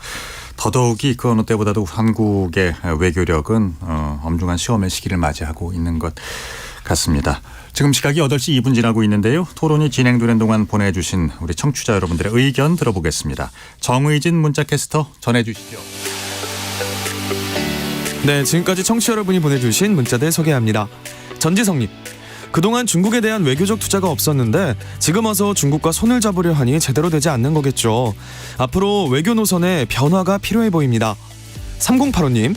더더욱이 그 어느 때보다도 한국의 외교력은 엄중한 시험의 시기를 맞이하고 있는 것 같습니다. 지금 시각이 8시 2분 지나고 있는데요. 토론이 진행되는 동안 보내주신 우리 청취자 여러분들의 의견 들어보겠습니다. 정의진 문자캐스터 전해주시죠. 네, 지금까지 청취자 여러분이 보내주신 문자들 소개합니다. 전지성님. 그동안 중국에 대한 외교적 투자가 없었는데 지금 와서 중국과 손을 잡으려 하니 제대로 되지 않는 거겠죠. 앞으로 외교 노선에 변화가 필요해 보입니다. 3085님.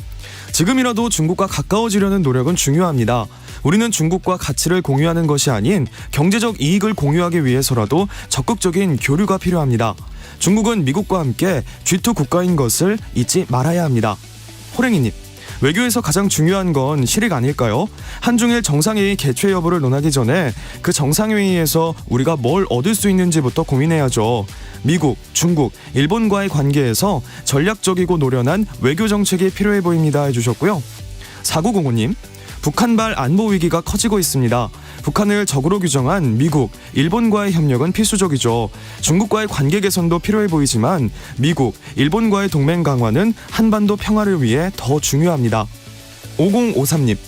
지금이라도 중국과 가까워지려는 노력은 중요합니다. 우리는 중국과 가치를 공유하는 것이 아닌 경제적 이익을 공유하기 위해서라도 적극적인 교류가 필요합니다. 중국은 미국과 함께 G2 국가인 것을 잊지 말아야 합니다. 호랭이님. 외교에서 가장 중요한 건 실익 아닐까요? 한중일 정상회의 개최 여부를 논하기 전에 그 정상회의에서 우리가 뭘 얻을 수 있는지부터 고민해야죠. 미국, 중국, 일본과의 관계에서 전략적이고 노련한 외교 정책이 필요해 보입니다 해주셨고요. 4905님, 북한발 안보 위기가 커지고 있습니다. 북한을 적으로 규정한 미국, 일본과의 협력은 필수적이죠. 중국과의 관계 개선도 필요해 보이지만 미국, 일본과의 동맹 강화는 한반도 평화를 위해 더 중요합니다. 5053님.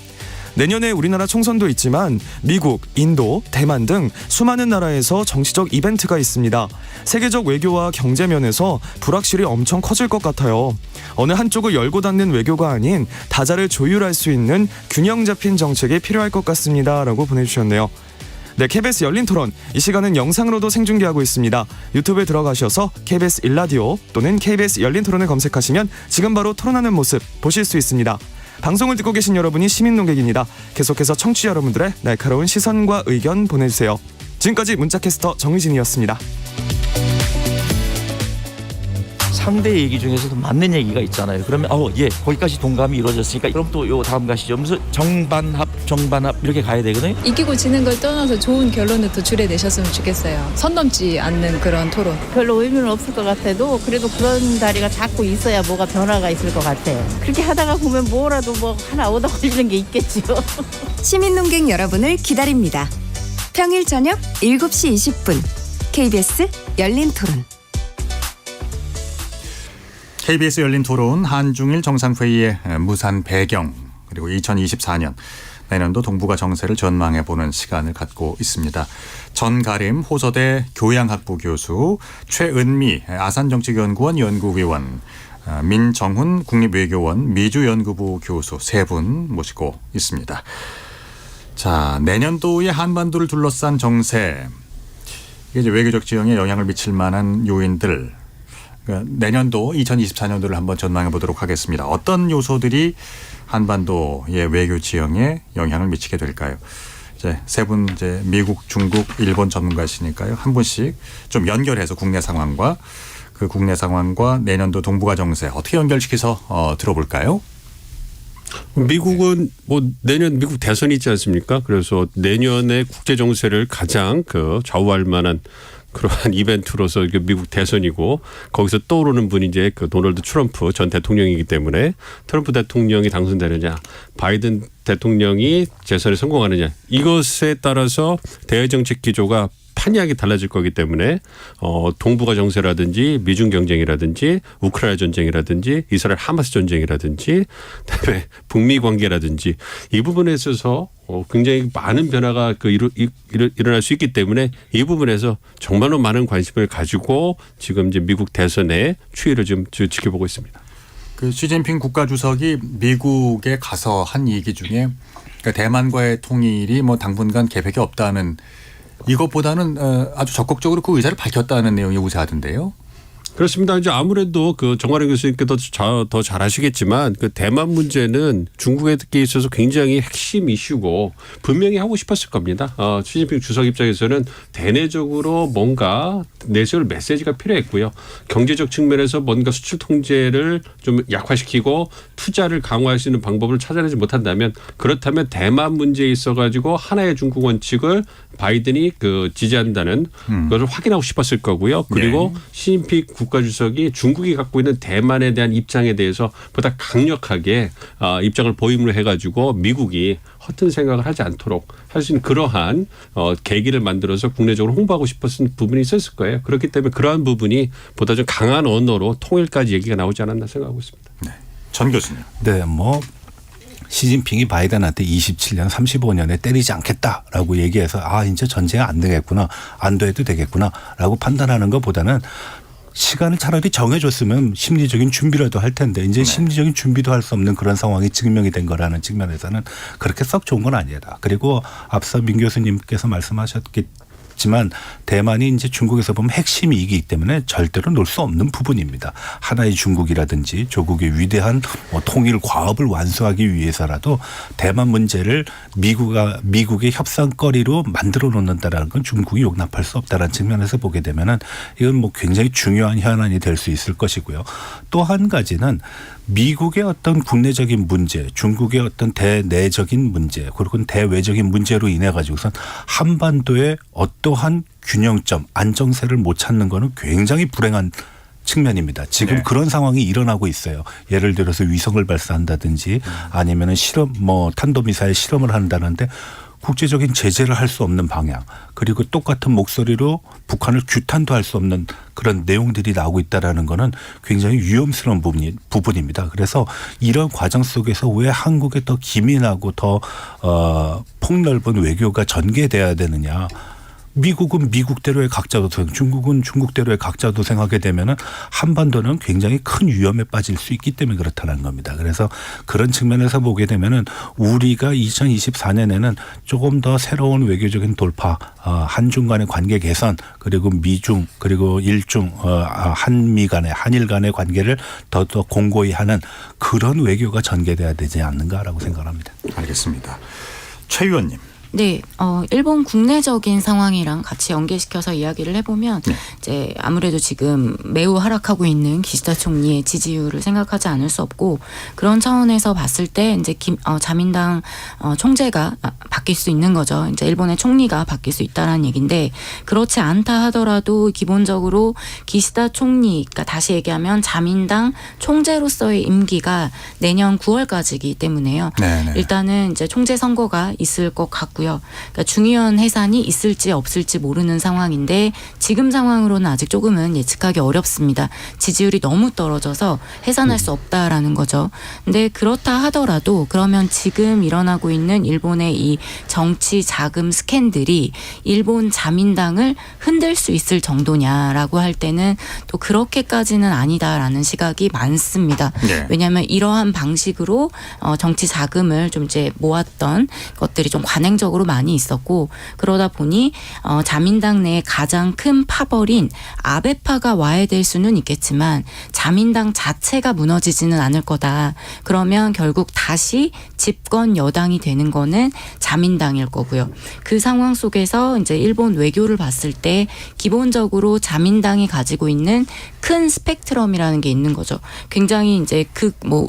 내년에 우리나라 총선도 있지만 미국, 인도, 대만 등 수많은 나라에서 정치적 이벤트가 있습니다. 세계적 외교와 경제 면에서 불확실이 엄청 커질 것 같아요. 어느 한쪽을 열고 닫는 외교가 아닌 다자를 조율할 수 있는 균형 잡힌 정책이 필요할 것 같습니다. 라고 보내주셨네요. 네, KBS 열린 토론. 이 시간은 영상으로도 생중계하고 있습니다. 유튜브에 들어가셔서 KBS 일라디오 또는 KBS 열린 토론을 검색하시면 지금 바로 토론하는 모습 보실 수 있습니다. 방송을 듣고 계신 여러분이 시민 농객입니다. 계속해서 청취자 여러분들의 날카로운 시선과 의견 보내주세요. 지금까지 문자캐스터 정의진이었습니다. 상대 얘기 중에서도 맞는 얘기가 있잖아요. 그러면 예, 거기까지 동감이 이루어졌으니까 그럼 또 요 다음 가시죠. 무슨 정반합 이렇게 가야 되거든요. 이기고 지는 걸 떠나서 좋은 결론을 도출해내셨으면 좋겠어요. 선 넘지 않는 그런 토론. 별로 의미는 없을 것 같아도 그래도 그런 자리가 자꾸 있어야 뭐가 변화가 있을 것 같아요. 그렇게 하다가 보면 뭐라도 하나 얻어 걸리는 게 있겠지요. 시민농객 여러분을 기다립니다. 평일 저녁 7시 20분 KBS 열린 토론. KBS 열린 토론 한중일 정상회의의 무산 배경 그리고 2024년 내년도 동북아 정세를 전망해보는 시간을 갖고 있습니다. 전가림 호서대 교양학부 교수, 최은미 아산정책연구원 연구위원, 민정훈 국립외교원 미주연구부 교수 세 분 모시고 있습니다. 자, 내년도의 한반도를 둘러싼 정세, 이게 이제 외교적 지형에 영향을 미칠 만한 요인들, 그러니까 내년도 2024년도를 한번 전망해 보도록 하겠습니다. 어떤 요소들이 한반도의 외교 지형에 영향을 미치게 될까요? 이제 세 분 이제 미국, 중국, 일본 전문가시니까요. 한 분씩 좀 연결해서 국내 상황과 그 국내 상황과 내년도 동북아 정세 어떻게 연결시켜서 들어볼까요? 미국은 뭐 내년 미국 대선이 있지 않습니까? 그래서 내년의 국제 정세를 가장 그 좌우할 만한 그러한 이벤트로서 미국 대선이고, 거기서 떠오르는 분이 이제 그 도널드 트럼프 전 대통령이기 때문에 트럼프 대통령이 당선되느냐, 바이든 대통령이 재선에 성공하느냐, 이것에 따라서 대외 정책 기조가 판이하게 달라질 거기 때문에 동북아 정세라든지 미중 경쟁이라든지 우크라이나 전쟁이라든지 이스라엘 하마스 전쟁이라든지 그다음에 북미 관계라든지 이 부분에 있어서 굉장히 많은 변화가 일어날 수 있기 때문에 이 부분에서 정말로 많은 관심을 가지고 지금 이제 미국 대선의 추이를 좀 지켜보고 있습니다. 그 시진핑 국가주석이 미국에 가서 한 얘기 중에 그러니까 대만과의 통일이 뭐 당분간 계획이 없다는, 이것보다는 아주 적극적으로 그 의사를 밝혔다는 내용이 우세하던데요. 그렇습니다. 이제 아무래도 그 정관영 교수님께도 더 잘 아시겠지만 그 대만 문제는 중국에 있어서 굉장히 핵심 이슈고 분명히 하고 싶었을 겁니다. 시진핑 주석 입장에서는 대내적으로 뭔가 내세울 메시지가 필요했고요. 경제적 측면에서 뭔가 수출 통제를 좀 약화시키고 투자를 강화할 수 있는 방법을 찾아내지 못한다면, 그렇다면 대만 문제에 있어 가지고 하나의 중국 원칙을 바이든이 그 지지한다는 것을 확인하고 싶었을 거고요. 그리고 시진핑 국가주석이 중국이 갖고 있는 대만에 대한 입장에 대해서 보다 강력하게 입장을 보임으로 해가지고 미국이 허튼 생각을 하지 않도록 할 수 있는 그러한 계기를 만들어서 국내적으로 홍보하고 싶었던 부분이 있었을 거예요. 그렇기 때문에 그러한 부분이 보다 좀 강한 언어로 통일까지 얘기가 나오지 않았나 생각하고 있습니다. 네. 전 교수님. 네, 뭐 시진핑이 바이든한테 27년, 35년에 때리지 않겠다라고 얘기해서 이제 전쟁 안 되겠구나, 안 돼도 되겠구나라고 판단하는 것보다는 시간을 차라리 정해줬으면 심리적인 준비라도 할 텐데 이제 심리적인 준비도 할 수 없는 그런 상황이 증명이 된 거라는 측면에서는 그렇게 썩 좋은 건 아니다. 그리고 앞서 민 교수님께서 말씀하셨겠지만 대만이 이제 중국에서 보면 핵심 이익이기 때문에 절대로 놓을 수 없는 부분입니다. 하나의 중국이라든지 조국의 위대한 통일 과업을 완수하기 위해서라도 대만 문제를 미국의 협상거리로 만들어 놓는다라는 건 중국이 용납할 수 없다라는 측면에서 보게 되면은 이건 뭐 굉장히 중요한 현안이 될 수 있을 것이고요. 또 한 가지는 미국의 어떤 국내적인 문제, 중국의 어떤 대내적인 문제, 그리고 대외적인 문제로 인해 가지고선 한반도의 어떠한 균형점, 안정세를 못 찾는 거는 굉장히 불행한 측면입니다. 지금 그런 상황이 일어나고 있어요. 예를 들어서 위성을 발사한다든지 아니면은 탄도미사일 실험을 한다는데 국제적인 제재를 할 수 없는 방향, 그리고 똑같은 목소리로 북한을 규탄도 할 수 없는 그런 내용들이 나오고 있다라는 거는 굉장히 위험스러운 부분입니다. 그래서 이런 과정 속에서 왜 한국에 더 기민하고 더 폭넓은 외교가 전개돼야 되느냐. 미국은 미국대로의 각자 도생, 중국은 중국대로의 각자 도생하게 되면은 한반도는 굉장히 큰 위험에 빠질 수 있기 때문에 그렇다는 겁니다. 그래서 그런 측면에서 보게 되면은 우리가 2024년에는 조금 더 새로운 외교적인 돌파, 한중 간의 관계 개선, 그리고 미중, 그리고 일중, 한미 간의, 한일 간의 관계를 더 공고히 하는 그런 외교가 전개돼야 되지 않는가라고 생각합니다. 알겠습니다. 최 의원님. 네, 일본 국내적인 상황이랑 같이 연계시켜서 이야기를 해보면 이제 아무래도 지금 매우 하락하고 있는 기시다 총리의 지지율을 생각하지 않을 수 없고, 그런 차원에서 봤을 때 이제 자민당 총재가 바뀔 수 있는 거죠. 이제 일본의 총리가 바뀔 수 있다라는 얘기인데, 그렇지 않다 하더라도 기본적으로 기시다 총리, 그러니까 다시 얘기하면 자민당 총재로서의 임기가 내년 9월까지이기 때문에요. 네네. 일단은 이제 총재 선거가 있을 것 같고. 같고요. 그러니까 중의원 해산이 있을지 없을지 모르는 상황인데 지금 상황으로는 아직 조금은 예측하기 어렵습니다. 지지율이 너무 떨어져서 해산할 수 없다라는 거죠. 근데 그렇다 하더라도 그러면 지금 일어나고 있는 일본의 이 정치 자금 스캔들이 일본 자민당을 흔들 수 있을 정도냐라고 할 때는 또 그렇게까지는 아니다라는 시각이 많습니다. 네. 왜냐하면 이러한 방식으로 정치 자금을 좀 이제 모았던 것들이 좀 관행적으로 많이 있었고 그러다 보니 자민당 내에 가장 큰 파벌인 아베파가 와해될 수는 있겠지만 자민당 자체가 무너지지는 않을 거다. 그러면 결국 다시 집권 여당이 되는 거는 자민당일 거고요. 그 상황 속에서 이제 일본 외교를 봤을 때 기본적으로 자민당이 가지고 있는 큰 스펙트럼이라는 게 있는 거죠. 굉장히 이제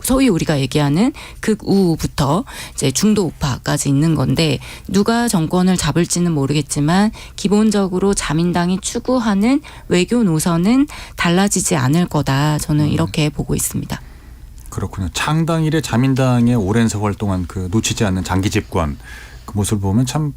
소위 우리가 얘기하는 극우부터 이제 중도 우파까지 있는 건데 누가 정권을 잡을지는 모르겠지만 기본적으로 자민당이 추구하는 외교 노선은 달라지지 않을 거다. 저는 이렇게 보고 있습니다. 그렇군요. 창당 이래 자민당의 오랜 세월 동안 그 놓치지 않는 장기 집권 그 모습을 보면 참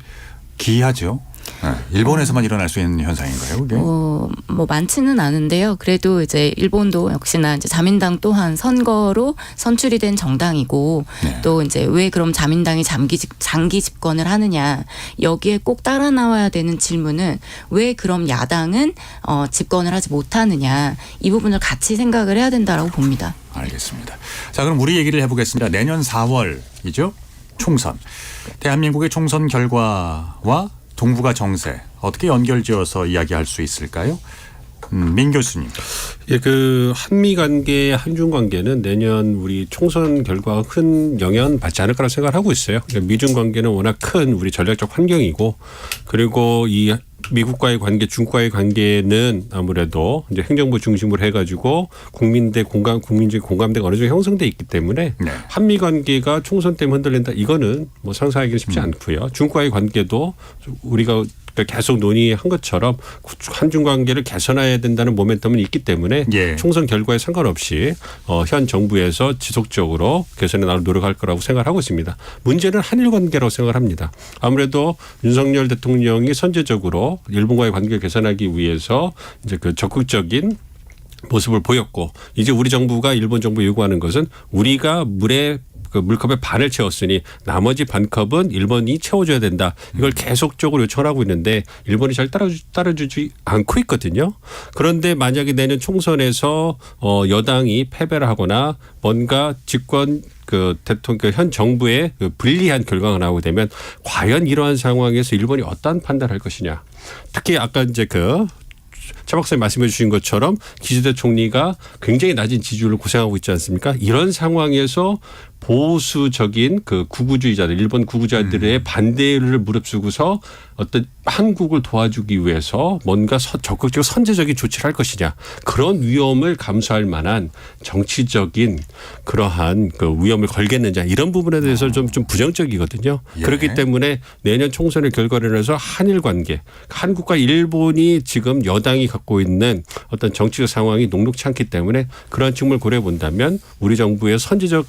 기이하죠. 네. 일본에서만 일어날 수 있는 현상인가요, 그게? 뭐 많지는 않은데요. 그래도 이제 일본도 역시나 이제 자민당 또한 선거로 선출이 된 정당이고 네. 또 이제 왜 그럼 자민당이 장기 집권을 하느냐 여기에 꼭 따라 나와야 되는 질문은 왜 그럼 야당은 집권을 하지 못하느냐 이 부분을 같이 생각을 해야 된다라고 봅니다. 알겠습니다. 자, 그럼 우리 얘기를 해보겠습니다. 내년 4월이죠. 총선. 대한민국의 총선 결과와 동북아 정세 어떻게 연결지어서 이야기할 수 있을까요? 민 교수님. 예, 그 한미 관계, 한중 관계는 내년 우리 총선 결과가 큰 영향은 받지 않을 거라고 생각을 하고 있어요. 그러니까 미중 관계는 워낙 큰 우리 전략적 환경이고 그리고 이 미국과의 관계, 중국과의 관계는 아무래도 이제 행정부 중심으로 해가지고 국민적인 공감대가 어느 정도 형성돼 있기 때문에 네. 한미 관계가 총선 때문에 흔들린다 이거는 뭐 상상하기는 쉽지 않고요. 중국과의 관계도 우리가 계속 논의한 것처럼 한중 관계를 개선해야 된다는 모멘텀은 있기 때문에 예. 총선 결과에 상관없이 현 정부에서 지속적으로 개선에 나를 노력할 거라고 생각하고 있습니다. 문제는 한일 관계라고 생각을 합니다. 아무래도 윤석열 대통령이 선제적으로 일본과의 관계를 개선하기 위해서 이제 그 적극적인 모습을 보였고 이제 우리 정부가 일본 정부 요구하는 것은 우리가 그 물컵에 반을 채웠으니 나머지 반컵은 일본이 채워줘야 된다. 이걸 계속적으로 요청을 하고 있는데 일본이 잘 따라주지 않고 있거든요. 그런데 만약에 내년 총선에서 여당이 패배를 하거나 뭔가 집권 그 대통령 현 정부의 그 불리한 결과가 나오게 되면 과연 이러한 상황에서 일본이 어떠한 판단을 할 것이냐. 특히 아까 이제 차 박사님 말씀해 주신 것처럼 기시다 총리가 굉장히 낮은 지지율을 고생하고 있지 않습니까? 이런 상황에서 보수적인 그 구구주의자들, 일본 구구주의자들의 반대를 무릅쓰고서 어떤 한국을 도와주기 위해서 뭔가 적극적으로 선제적인 조치를 할 것이냐. 그런 위험을 감수할 만한 정치적인 그러한 그 위험을 걸겠느냐. 이런 부분에 대해서 좀 부정적이거든요. 예. 그렇기 때문에 내년 총선의 결과를 해서 한일 관계, 한국과 일본이 지금 여당이 갖고 있는 어떤 정치적 상황이 녹록치 않기 때문에 그러한 측면을 고려해 본다면 우리 정부의 선제적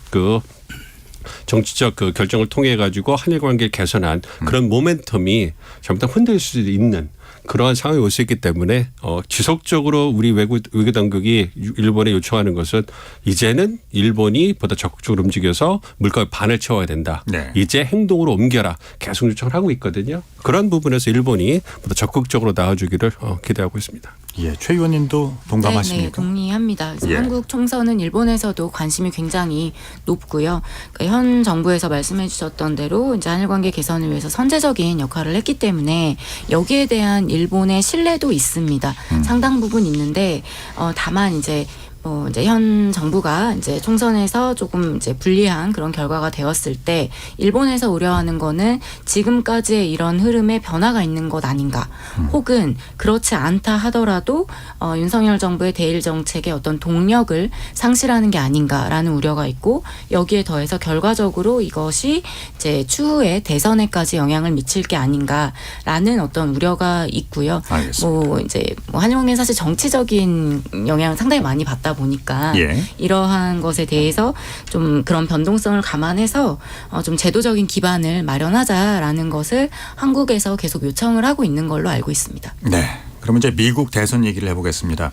정치적 그 결정을 통해 가지고 한일 관계를 개선한 그런 모멘텀이 잘못하면 흔들릴 수도 있는 그러한 상황이 올 수 있기 때문에 지속적으로 우리 외교 당국이 일본에 요청하는 것은 이제는 일본이 보다 적극적으로 움직여서 물가의 반을 채워야 된다. 네. 이제 행동으로 옮겨라. 계속 요청을 하고 있거든요. 그런 부분에서 일본이 보다 적극적으로 나와주기를 기대하고 있습니다. 예, 최 의원님도 동감하십니까? 네, 동의합니다. 예. 한국 총선은 일본에서도 관심이 굉장히 높고요. 그러니까 현 정부에서 말씀해 주셨던 대로 이제 한일 관계 개선을 위해서 선제적인 역할을 했기 때문에 여기에 대한 일본의 신뢰도 있습니다. 상당 부분 있는데 다만 이제 현 정부가 이제 총선에서 조금 이제 불리한 그런 결과가 되었을 때 일본에서 우려하는 거는 지금까지의 이런 흐름에 변화가 있는 것 아닌가. 혹은 그렇지 않다 하더라도 윤석열 정부의 대일 정책의 어떤 동력을 상실하는 게 아닌가라는 우려가 있고 여기에 더해서 결과적으로 이것이 이제 추후에 대선에까지 영향을 미칠 게 아닌가라는 어떤 우려가 있고요. 알겠습니다. 한일 관계는 사실 정치적인 영향을 상당히 많이 받다 있다 보니까 예. 이러한 것에 대해서 좀 그런 변동성을 감안해서 좀 제도적인 기반을 마련하자라는 것을 한국에서 계속 요청을 하고 있는 걸로 알고 있습니다. 네. 그러면 이제 미국 대선 얘기를 해보겠습니다.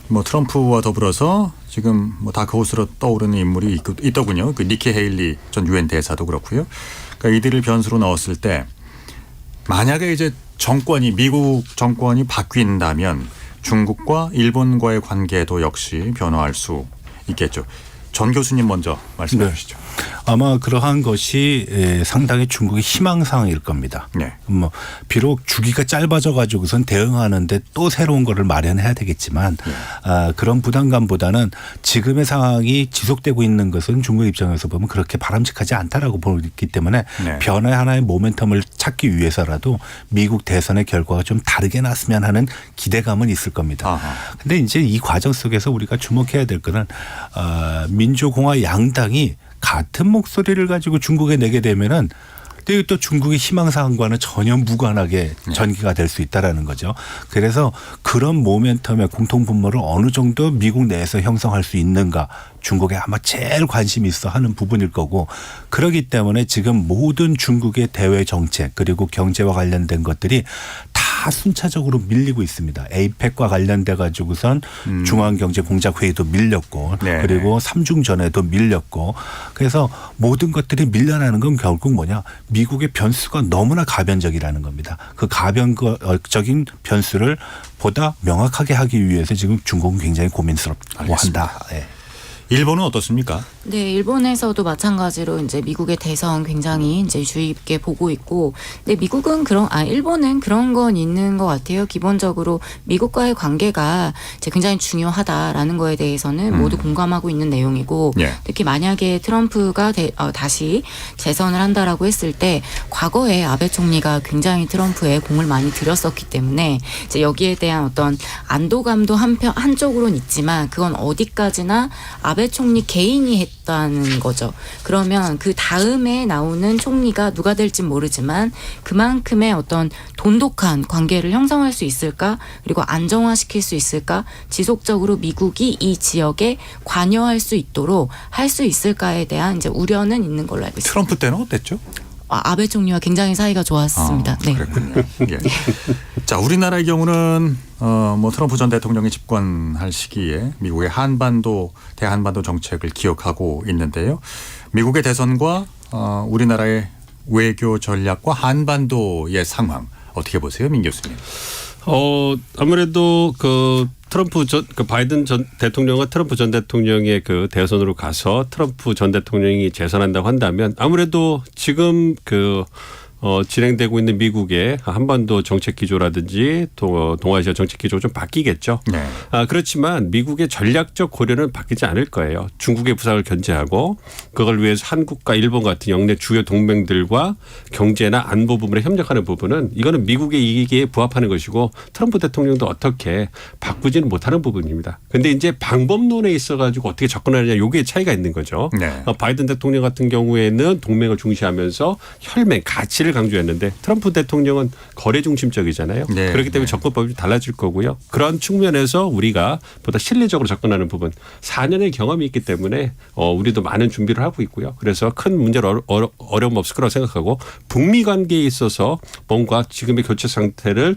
뭐 트럼프와 더불어서 지금 뭐 다크호스로 떠오르는 인물이 있더군요. 그 니키 헤일리 전 유엔 대사도 그렇고요. 그러니까 이들을 변수로 넣었을 때 만약에 이제 미국 정권이 바뀐다면 중국과 일본과의 관계도 역시 변화할 수 있겠죠. 전 교수님 먼저 말씀해 주시죠. 아마 그러한 것이 상당히 중국의 희망사항일 겁니다. 네. 뭐 비록 주기가 짧아져 가지고선 대응하는데 또 새로운 거를 마련해야 되겠지만 그런 부담감보다는 지금의 상황이 지속되고 있는 것은 중국 입장에서 보면 그렇게 바람직하지 않다라고 보기 때문에 네. 변화의 하나의 모멘텀을 찾기 위해서라도 미국 대선의 결과가 좀 다르게 났으면 하는 기대감은 있을 겁니다. 그런데 이제 이 과정 속에서 우리가 주목해야 될 거는 민주공화 양당이 같은 목소리를 가지고 중국에 내게 되면은 또 중국의 희망사항과는 전혀 무관하게 전개가 될 수 있다라는 거죠. 그래서 그런 모멘텀의 공통분모를 어느 정도 미국 내에서 형성할 수 있는가 중국에 아마 제일 관심이 있어 하는 부분일 거고 그렇기 때문에 지금 모든 중국의 대외 정책 그리고 경제와 관련된 것들이 다 순차적으로 밀리고 있습니다. 에이펙과 관련돼 가지고선 중앙경제공작회의도 밀렸고 네. 그리고 삼중전에도 밀렸고 그래서 모든 것들이 밀려나는 건 결국 뭐냐 미국의 변수가 너무나 가변적이라는 겁니다. 그 가변적인 변수를 보다 명확하게 하기 위해서 지금 중국은 굉장히 고민스럽고 한다. 네. 일본은 어떻습니까? 네, 일본에서도 마찬가지로 이제 미국의 대선 굉장히 이제 주의 깊게 보고 있고, 근데 미국은 일본은 그런 건 있는 것 같아요. 기본적으로 미국과의 관계가 이제 굉장히 중요하다라는 거에 대해서는 모두 공감하고 있는 내용이고, 예. 특히 만약에 트럼프가 다시 재선을 한다라고 했을 때 과거에 아베 총리가 굉장히 트럼프에 공을 많이 들였었기 때문에 이제 여기에 대한 어떤 안도감도 한쪽으로는 있지만 그건 어디까지나 아베 총리 개인이 했다는 거죠. 그러면 그 다음에 나오는 총리가 누가 될진 모르지만 그만큼의 어떤 돈독한 관계를 형성할 수 있을까? 그리고 안정화시킬 수 있을까? 지속적으로 미국이 이 지역에 관여할 수 있도록 할 수 있을까에 대한 이제 우려는 있는 걸로 알고 있습니다. 트럼프 때는 어땠죠? 아베 총리와 굉장히 사이가 좋았습니다. 네. 그랬군요. 예. 자, 우리나라의 경우는 뭐 트럼프 전 대통령이 집권할 시기에 미국의 대한반도 정책을 기억하고 있는데요. 미국의 대선과 우리나라의 외교 전략과 한반도의 상황 어떻게 보세요, 민 교수님? 아무래도 바이든 전 대통령과 트럼프 전 대통령의 그 대선으로 가서 트럼프 전 대통령이 재선한다고 한다면 아무래도 지금 진행되고 있는 미국의 한반도 정책 기조라든지 동아시아 정책 기조가 좀 바뀌겠죠. 네. 그렇지만 미국의 전략적 고려는 바뀌지 않을 거예요. 중국의 부상을 견제하고 그걸 위해서 한국과 일본 같은 영내 주요 동맹들과 경제나 안보 부분에 협력하는 부분은 이거는 미국의 이익에 부합하는 것이고 트럼프 대통령도 어떻게 바꾸지는 못하는 부분입니다. 그런데 이제 방법론에 있어가지고 어떻게 접근하느냐 요게 차이가 있는 거죠. 네. 바이든 대통령 같은 경우에는 동맹을 중시하면서 혈맹 가치를 강조했는데 트럼프 대통령은 거래 중심적이잖아요. 네. 그렇기 때문에 접근법이 달라질 거고요. 그런 측면에서 우리가 보다 실리적으로 접근하는 부분 4년의 경험이 있기 때문에 우리도 많은 준비를 하고 있고요. 그래서 큰 문제로 어려움 없을 거라고 생각하고 북미 관계에 있어서 뭔가 지금의 교체 상태를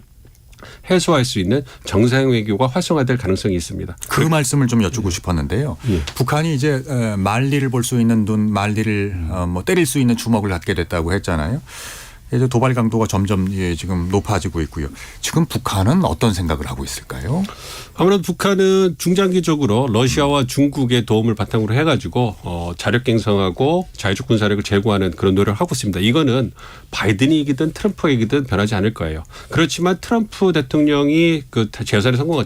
해소할 수 있는 정상 외교가 활성화될 가능성이 있습니다. 그 말씀을 좀 여쭙고 싶었는데요. 예. 북한이 이제 말리를 볼 수 있는 눈, 말리를 때릴 수 있는 주먹을 갖게 됐다고 했잖아요. 이제 도발 강도가 점점 지금 높아지고 있고요. 지금 북한은 어떤 생각을 하고 있을까요? 아무래도 북한은 중장기적으로 러시아와 중국의 도움을 바탕으로 해가지고 자력 갱성하고 자유적 군사력을 제고하는 그런 노력을 하고 있습니다. 이거는 바이든이 이기든 트럼프가 이기든 변하지 않을 거예요. 그렇지만 트럼프 대통령이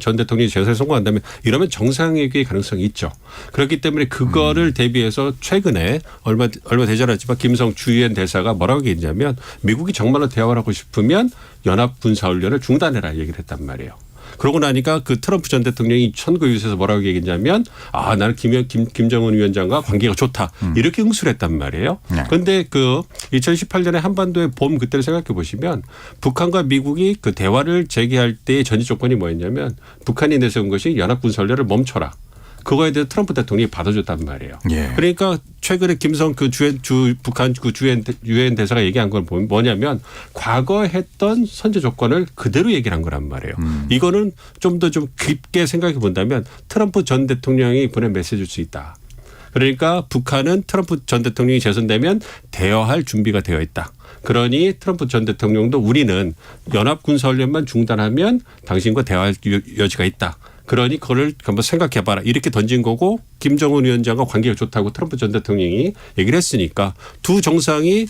전 대통령이 재선에 성공한다면 이러면 정상회귀의 가능성이 있죠. 그렇기 때문에 그거를 대비해서 최근에 얼마 되지 않았지만 김성 주유엔 대사가 뭐라고 얘기했냐면 미국이 정말로 대화를 하고 싶으면 연합 군사훈련을 중단해라 얘기를 했단 말이에요. 그러고 나니까 그 트럼프 전 대통령이 선거유세에서 뭐라고 얘기했냐면 나는 김정은 위원장과 관계가 좋다. 이렇게 응수를 했단 말이에요. 그런데 2018년에 한반도의 봄 그때를 생각해 보시면 북한과 미국이 그 대화를 재개할 때의 전제 조건이 뭐였냐면 북한이 내세운 것이 연합군사훈련을 멈춰라. 그거에 대해서 트럼프 대통령이 받아줬단 말이에요. 예. 그러니까 최근에 김성 그 북한 그 유엔 대사가 얘기한 건 뭐냐면 과거에 했던 선제 조건을 그대로 얘기를 한 거란 말이에요. 이거는 좀 더 좀 깊게 생각해 본다면 트럼프 전 대통령이 보낸 메시지일 수 있다. 그러니까 북한은 트럼프 전 대통령이 재선되면 대화할 준비가 되어 있다. 그러니 트럼프 전 대통령도 우리는 연합군사훈련만 중단하면 당신과 대화할 여지가 있다. 그러니 그걸 한번 생각해봐라. 이렇게 던진 거고 김정은 위원장과 관계가 좋다고 트럼프 전 대통령이 얘기를 했으니까 두 정상이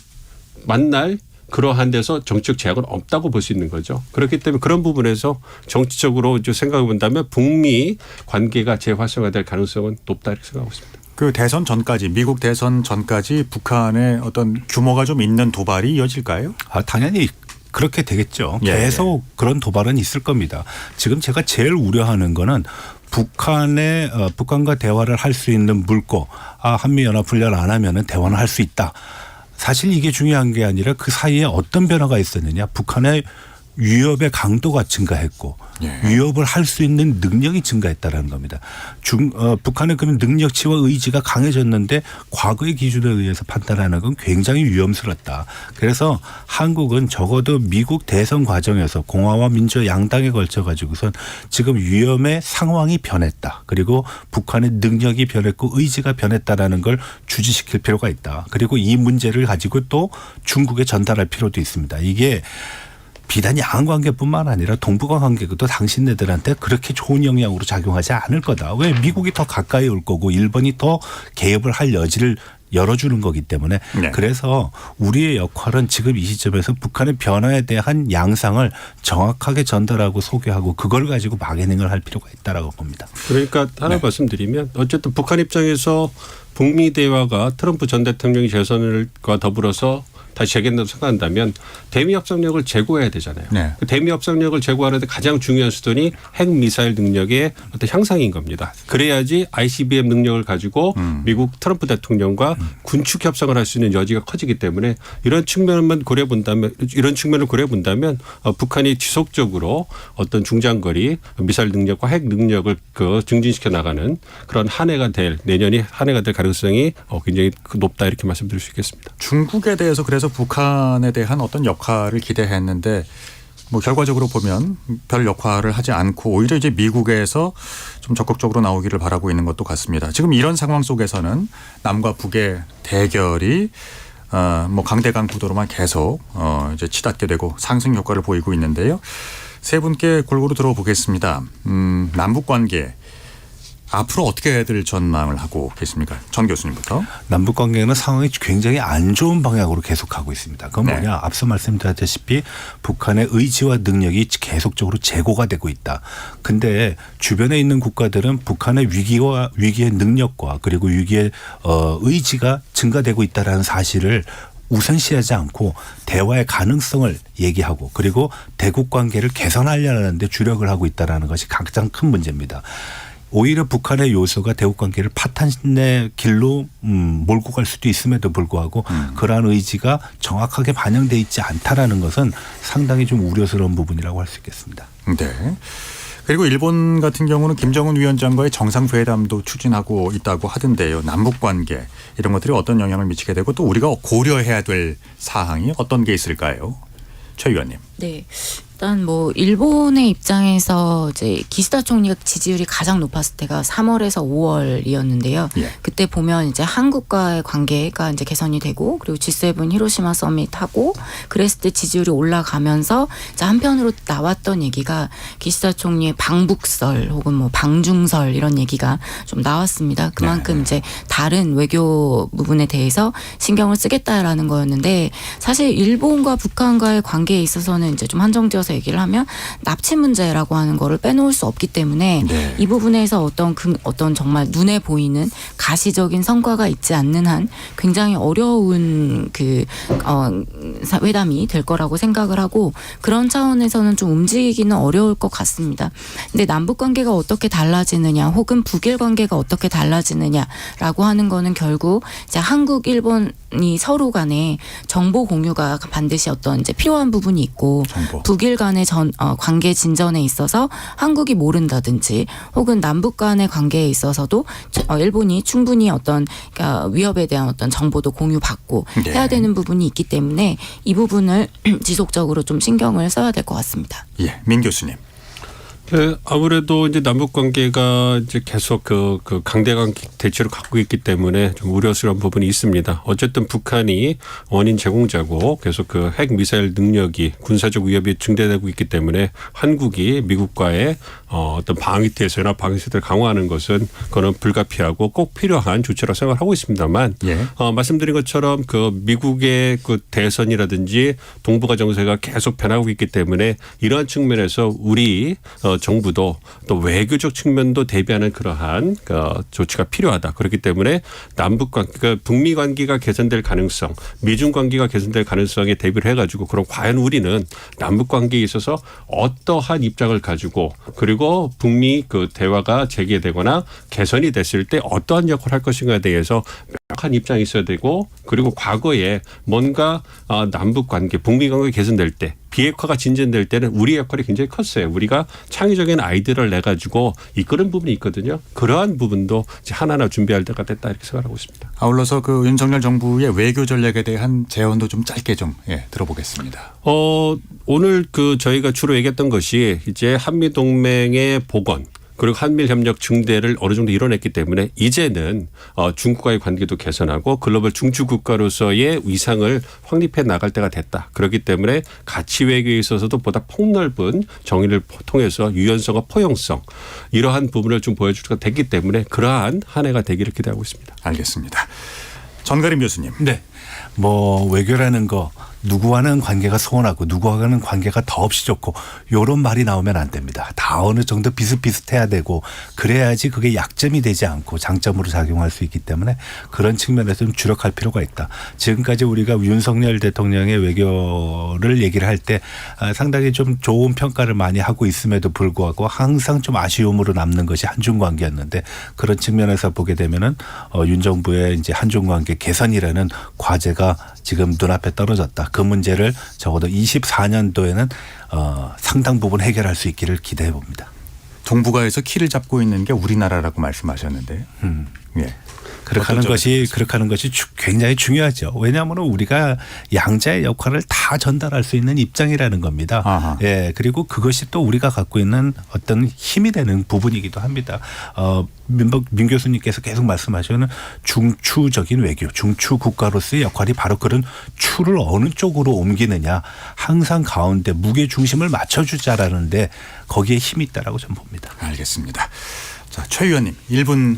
만날 그러한 데서 정치적 제약은 없다고 볼 수 있는 거죠. 그렇기 때문에 그런 부분에서 정치적으로 생각해 본다면 북미 관계가 재활성화될 가능성은 높다 이렇게 생각하고 있습니다. 그 대선 전까지 미국 대선 전까지 북한의 어떤 규모가 좀 있는 도발이 이어질까요? 당연히 그렇게 되겠죠. 예, 계속 그런 도발은 있을 겁니다. 지금 제가 제일 우려하는 거는 북한과 대화를 할 수 있는 물고 한미연합훈련 안 하면은 대화는 할 수 있다. 사실 이게 중요한 게 아니라 그 사이에 어떤 변화가 있었느냐. 북한의 위협의 강도가 증가했고 위협을 할 수 있는 능력이 증가했다는 겁니다. 북한의 그런 능력치와 의지가 강해졌는데 과거의 기준에 의해서 판단하는 건 굉장히 위험스럽다. 그래서 한국은 적어도 미국 대선 과정에서 공화와 민주 양당에 걸쳐 가지고선 지금 위험의 상황이 변했다. 그리고 북한의 능력이 변했고 의지가 변했다라는 걸 주지시킬 필요가 있다. 그리고 이 문제를 가지고 또 중국에 전달할 필요도 있습니다. 이게 비단 양관계뿐만 아니라 동북아 관계도 당신네들한테 그렇게 좋은 영향으로 작용하지 않을 거다. 왜 미국이 더 가까이 올 거고 일본이 더 개입을 할 여지를 열어주는 거기 때문에 그래서 우리의 역할은 지금 이 시점에서 북한의 변화에 대한 양상을 정확하게 전달하고 소개하고 그걸 가지고 마케팅을 할 필요가 있다라고 봅니다. 그러니까 하나 말씀드리면 어쨌든 북한 입장에서 북미 대화가 트럼프 전 대통령이 재선과 더불어서 다시 재개된다고 생각한다면 대미 협상력을 제고해야 되잖아요. 그 대미 협상력을 제고하는데 가장 중요한 수단이 핵미사일 능력의 어떤 향상인 겁니다. 그래야지 ICBM 능력을 가지고 미국 트럼프 대통령과 군축 협상을 할 수 있는 여지가 커지기 때문에 이런 측면을 고려해 본다면 북한이 지속적으로 어떤 중장거리 미사일 능력과 핵 능력을 증진시켜 나가는 그런 내년이 한 해가 될 가능성이 굉장히 높다 이렇게 말씀드릴 수 있겠습니다. 중국에 대해서 그래서 북한에 대한 어떤 역할을 기대했는데 결과적으로 보면 별 역할을 하지 않고 오히려 이제 미국에서 좀 적극적으로 나오기를 바라고 있는 것도 같습니다. 지금 이런 상황 속에서는 남과 북의 대결이 강대강 구도로만 계속 이제 치닫게 되고 상승 효과를 보이고 있는데요. 세 분께 골고루 들어보겠습니다. 남북 관계 앞으로 어떻게 될 전망을 하고 계십니까? 전 교수님부터. 남북 관계는 상황이 굉장히 안 좋은 방향으로 계속 가고 있습니다. 그건 뭐냐? 앞서 말씀드렸다시피 북한의 의지와 능력이 계속적으로 제고가 되고 있다. 근데 주변에 있는 국가들은 북한의 위기의 능력과 그리고 위기의 의지가 증가되고 있다는 사실을 우선시하지 않고 대화의 가능성을 얘기하고 그리고 대국 관계를 개선하려는 데 주력을 하고 있다는 것이 가장 큰 문제입니다. 오히려 북한의 요소가 대국 관계를 파탄의 길로 몰고 갈 수도 있음에도 불구하고 그러한 의지가 정확하게 반영돼 있지 않다라는 것은 상당히 좀 우려스러운 부분이라고 할 수 있겠습니다. 네. 그리고 일본 같은 경우는 김정은 위원장과의 정상회담도 추진하고 있다고 하던데요. 남북 관계 이런 것들이 어떤 영향을 미치게 되고 또 우리가 고려해야 될 사항이 어떤 게 있을까요? 최 의원님. 네. 일단 일본의 입장에서 이제 기시다 총리가 지지율이 가장 높았을 때가 3월에서 5월이었는데요. 그때 보면 이제 한국과의 관계가 이제 개선이 되고 그리고 G7 히로시마 서밋하고 그랬을 때 지지율이 올라가면서 이제 한편으로 나왔던 얘기가 기시다 총리의 방북설 혹은 방중설 이런 얘기가 좀 나왔습니다. 그만큼 이제 다른 외교 부분에 대해서 신경을 쓰겠다라는 거였는데 사실 일본과 북한과의 관계에 있어서는 이제 좀 한정되어서 얘기를 하면 납치 문제라고 하는 거를 빼놓을 수 없기 때문에 이 부분에서 어떤 정말 눈에 보이는 가시적인 성과가 있지 않는 한 굉장히 어려운 회담이 될 거라고 생각을 하고 그런 차원에서는 좀 움직이기는 어려울 것 같습니다. 근데 남북 관계가 어떻게 달라지느냐 혹은 북일 관계가 어떻게 달라지느냐라고 하는 거는 결국 이제 한국, 일본이 서로 간에 정보 공유가 반드시 어떤 이제 필요한 부분이 있고 북일 간의 관계 진전에 있어서 한국이 모른다든지 혹은 남북 간의 관계에 있어서도 일본이 충분히 어떤 그러니까 위협에 대한 어떤 정보도 공유받고 네. 해야 되는 부분이 있기 때문에 이 부분을 지속적으로 좀 신경을 써야 될 것 같습니다. 예, 민 교수님. 네, 아무래도 이제 남북 관계가 이제 계속 그 강대강 대치를 갖고 있기 때문에 좀 우려스러운 부분이 있습니다. 어쨌든 북한이 원인 제공자고 계속 그 핵 미사일 능력이 군사적 위협이 증대되고 있기 때문에 한국이 미국과의 어떤 방위태세나 방위세를 강화하는 것은 그거는 불가피하고 꼭 필요한 조치라고 생각하고 있습니다만 예. 말씀드린 것처럼 그 미국의 그 대선이라든지 동북아 정세가 계속 변하고 있기 때문에 이러한 측면에서 우리 정부도 또 외교적 측면도 대비하는 그러한 조치가 필요하다. 그렇기 때문에 남북 관계, 그러니까 북미 관계가 개선될 가능성, 미중 관계가 개선될 가능성에 대비를 해가지고 그럼 과연 우리는 남북 관계에 있어서 어떠한 입장을 가지고 그리고 북미 그 대화가 재개되거나 개선이 됐을 때 어떠한 역할을 할 것인가에 대해서 명확한 입장이 있어야 되고 그리고 과거에 뭔가 남북 관계, 북미 관계 개선될 때 비핵화가 진전될 때는 우리의 역할이 굉장히 컸어요. 우리가 창의적인 아이디어를 내가지고 이끄는 부분이 있거든요. 그러한 부분도 이제 하나하나 준비할 때가 됐다 이렇게 생각하고 있습니다. 아울러서 그 윤석열 정부의 외교 전략에 대한 제언도 좀 짧게 좀 들어보겠습니다. 오늘 그 저희가 주로 얘기했던 것이 이제 한미 동맹의 복원. 그리고 한미일 협력 증대를 어느 정도 이뤄냈기 때문에 이제는 중국과의 관계도 개선하고 글로벌 중추 국가로서의 위상을 확립해 나갈 때가 됐다. 그렇기 때문에 가치 외교에 있어서도 보다 폭넓은 정의를 통해서 유연성과 포용성 이러한 부분을 좀 보여줄 때가 됐기 때문에 그러한 한 해가 되기를 기대하고 있습니다. 알겠습니다. 전가림 교수님. 네. 뭐 외교라는 거 누구와는 관계가 소원하고 누구와는 관계가 더없이 좋고 이런 말이 나오면 안 됩니다. 다 어느 정도 비슷비슷해야 되고 그래야지 그게 약점이 되지 않고 장점으로 작용할 수 있기 때문에 그런 측면에서 좀 주력할 필요가 있다. 지금까지 우리가 윤석열 대통령의 외교를 얘기를 할 때 상당히 좀 좋은 평가를 많이 하고 있음에도 불구하고 항상 좀 아쉬움으로 남는 것이 한중 관계였는데 그런 측면에서 보게 되면은 윤 정부의 이제 한중 관계 개선이라는 과제가 지금 눈앞에 떨어졌다. 그 문제를 적어도 24년도에는 상당 부분 해결할 수 있기를 기대해 봅니다. 동북아에서 키를 잡고 있는 게 우리나라라고 말씀하셨는데. 예. 그렇게 하는 것이 굉장히 중요하죠. 왜냐하면 우리가 양자의 역할을 다 전달할 수 있는 입장이라는 겁니다. 아하. 예, 그리고 그것이 또 우리가 갖고 있는 어떤 힘이 되는 부분이기도 합니다. 민 교수님께서 계속 말씀하시는 중추적인 외교, 중추 국가로서의 역할이 바로 그런 추를 어느 쪽으로 옮기느냐, 항상 가운데 무게 중심을 맞춰주자라는데 거기에 힘이 있다라고 저는 봅니다. 알겠습니다. 자, 최 의원님 1분.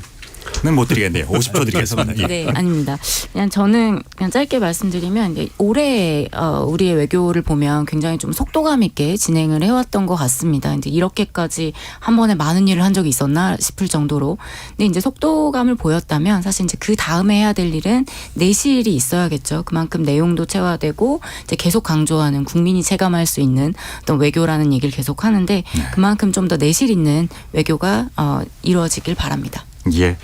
는 못 드리겠네요. 50초 드리겠습니다. 예. 네, 아닙니다. 그냥 저는 그냥 짧게 말씀드리면 이제 올해 우리의 외교를 보면 굉장히 좀 속도감 있게 진행을 해왔던 것 같습니다. 이제 이렇게까지 한 번에 많은 일을 한 적이 있었나 싶을 정도로. 근데 이제 속도감을 보였다면 사실 이제 그 다음에 해야 될 일은 내실이 있어야겠죠. 그만큼 내용도 체화되고 이제 계속 강조하는 국민이 체감할 수 있는 어떤 외교라는 얘기를 계속 하는데 그만큼 좀 더 내실 있는 외교가 이루어지길 바랍니다. 예.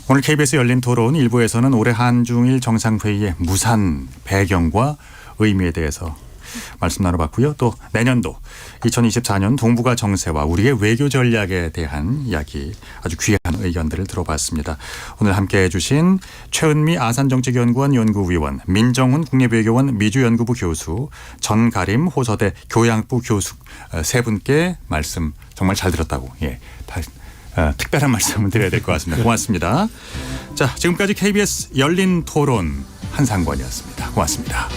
오늘 KBS 열린 토론 1부에서는 올해 한중일 정상회의의 무산 배경과 의미에 대해서 말씀 나눠봤고요. 또 내년도 2024년 동북아 정세와 우리의 외교 전략에 대한 이야기 아주 귀한 의견들을 들어봤습니다. 오늘 함께해 주신 최은미 아산정책연구원 연구위원, 민정훈 국립외교원 미주연구부 교수, 전가림 호서대 교양부 교수 세 분께 말씀 정말 잘 들었다고 특별한 말씀을 드려야 될 것 같습니다. 고맙습니다. 자, 지금까지 KBS 열린 토론 한상권이었습니다. 고맙습니다.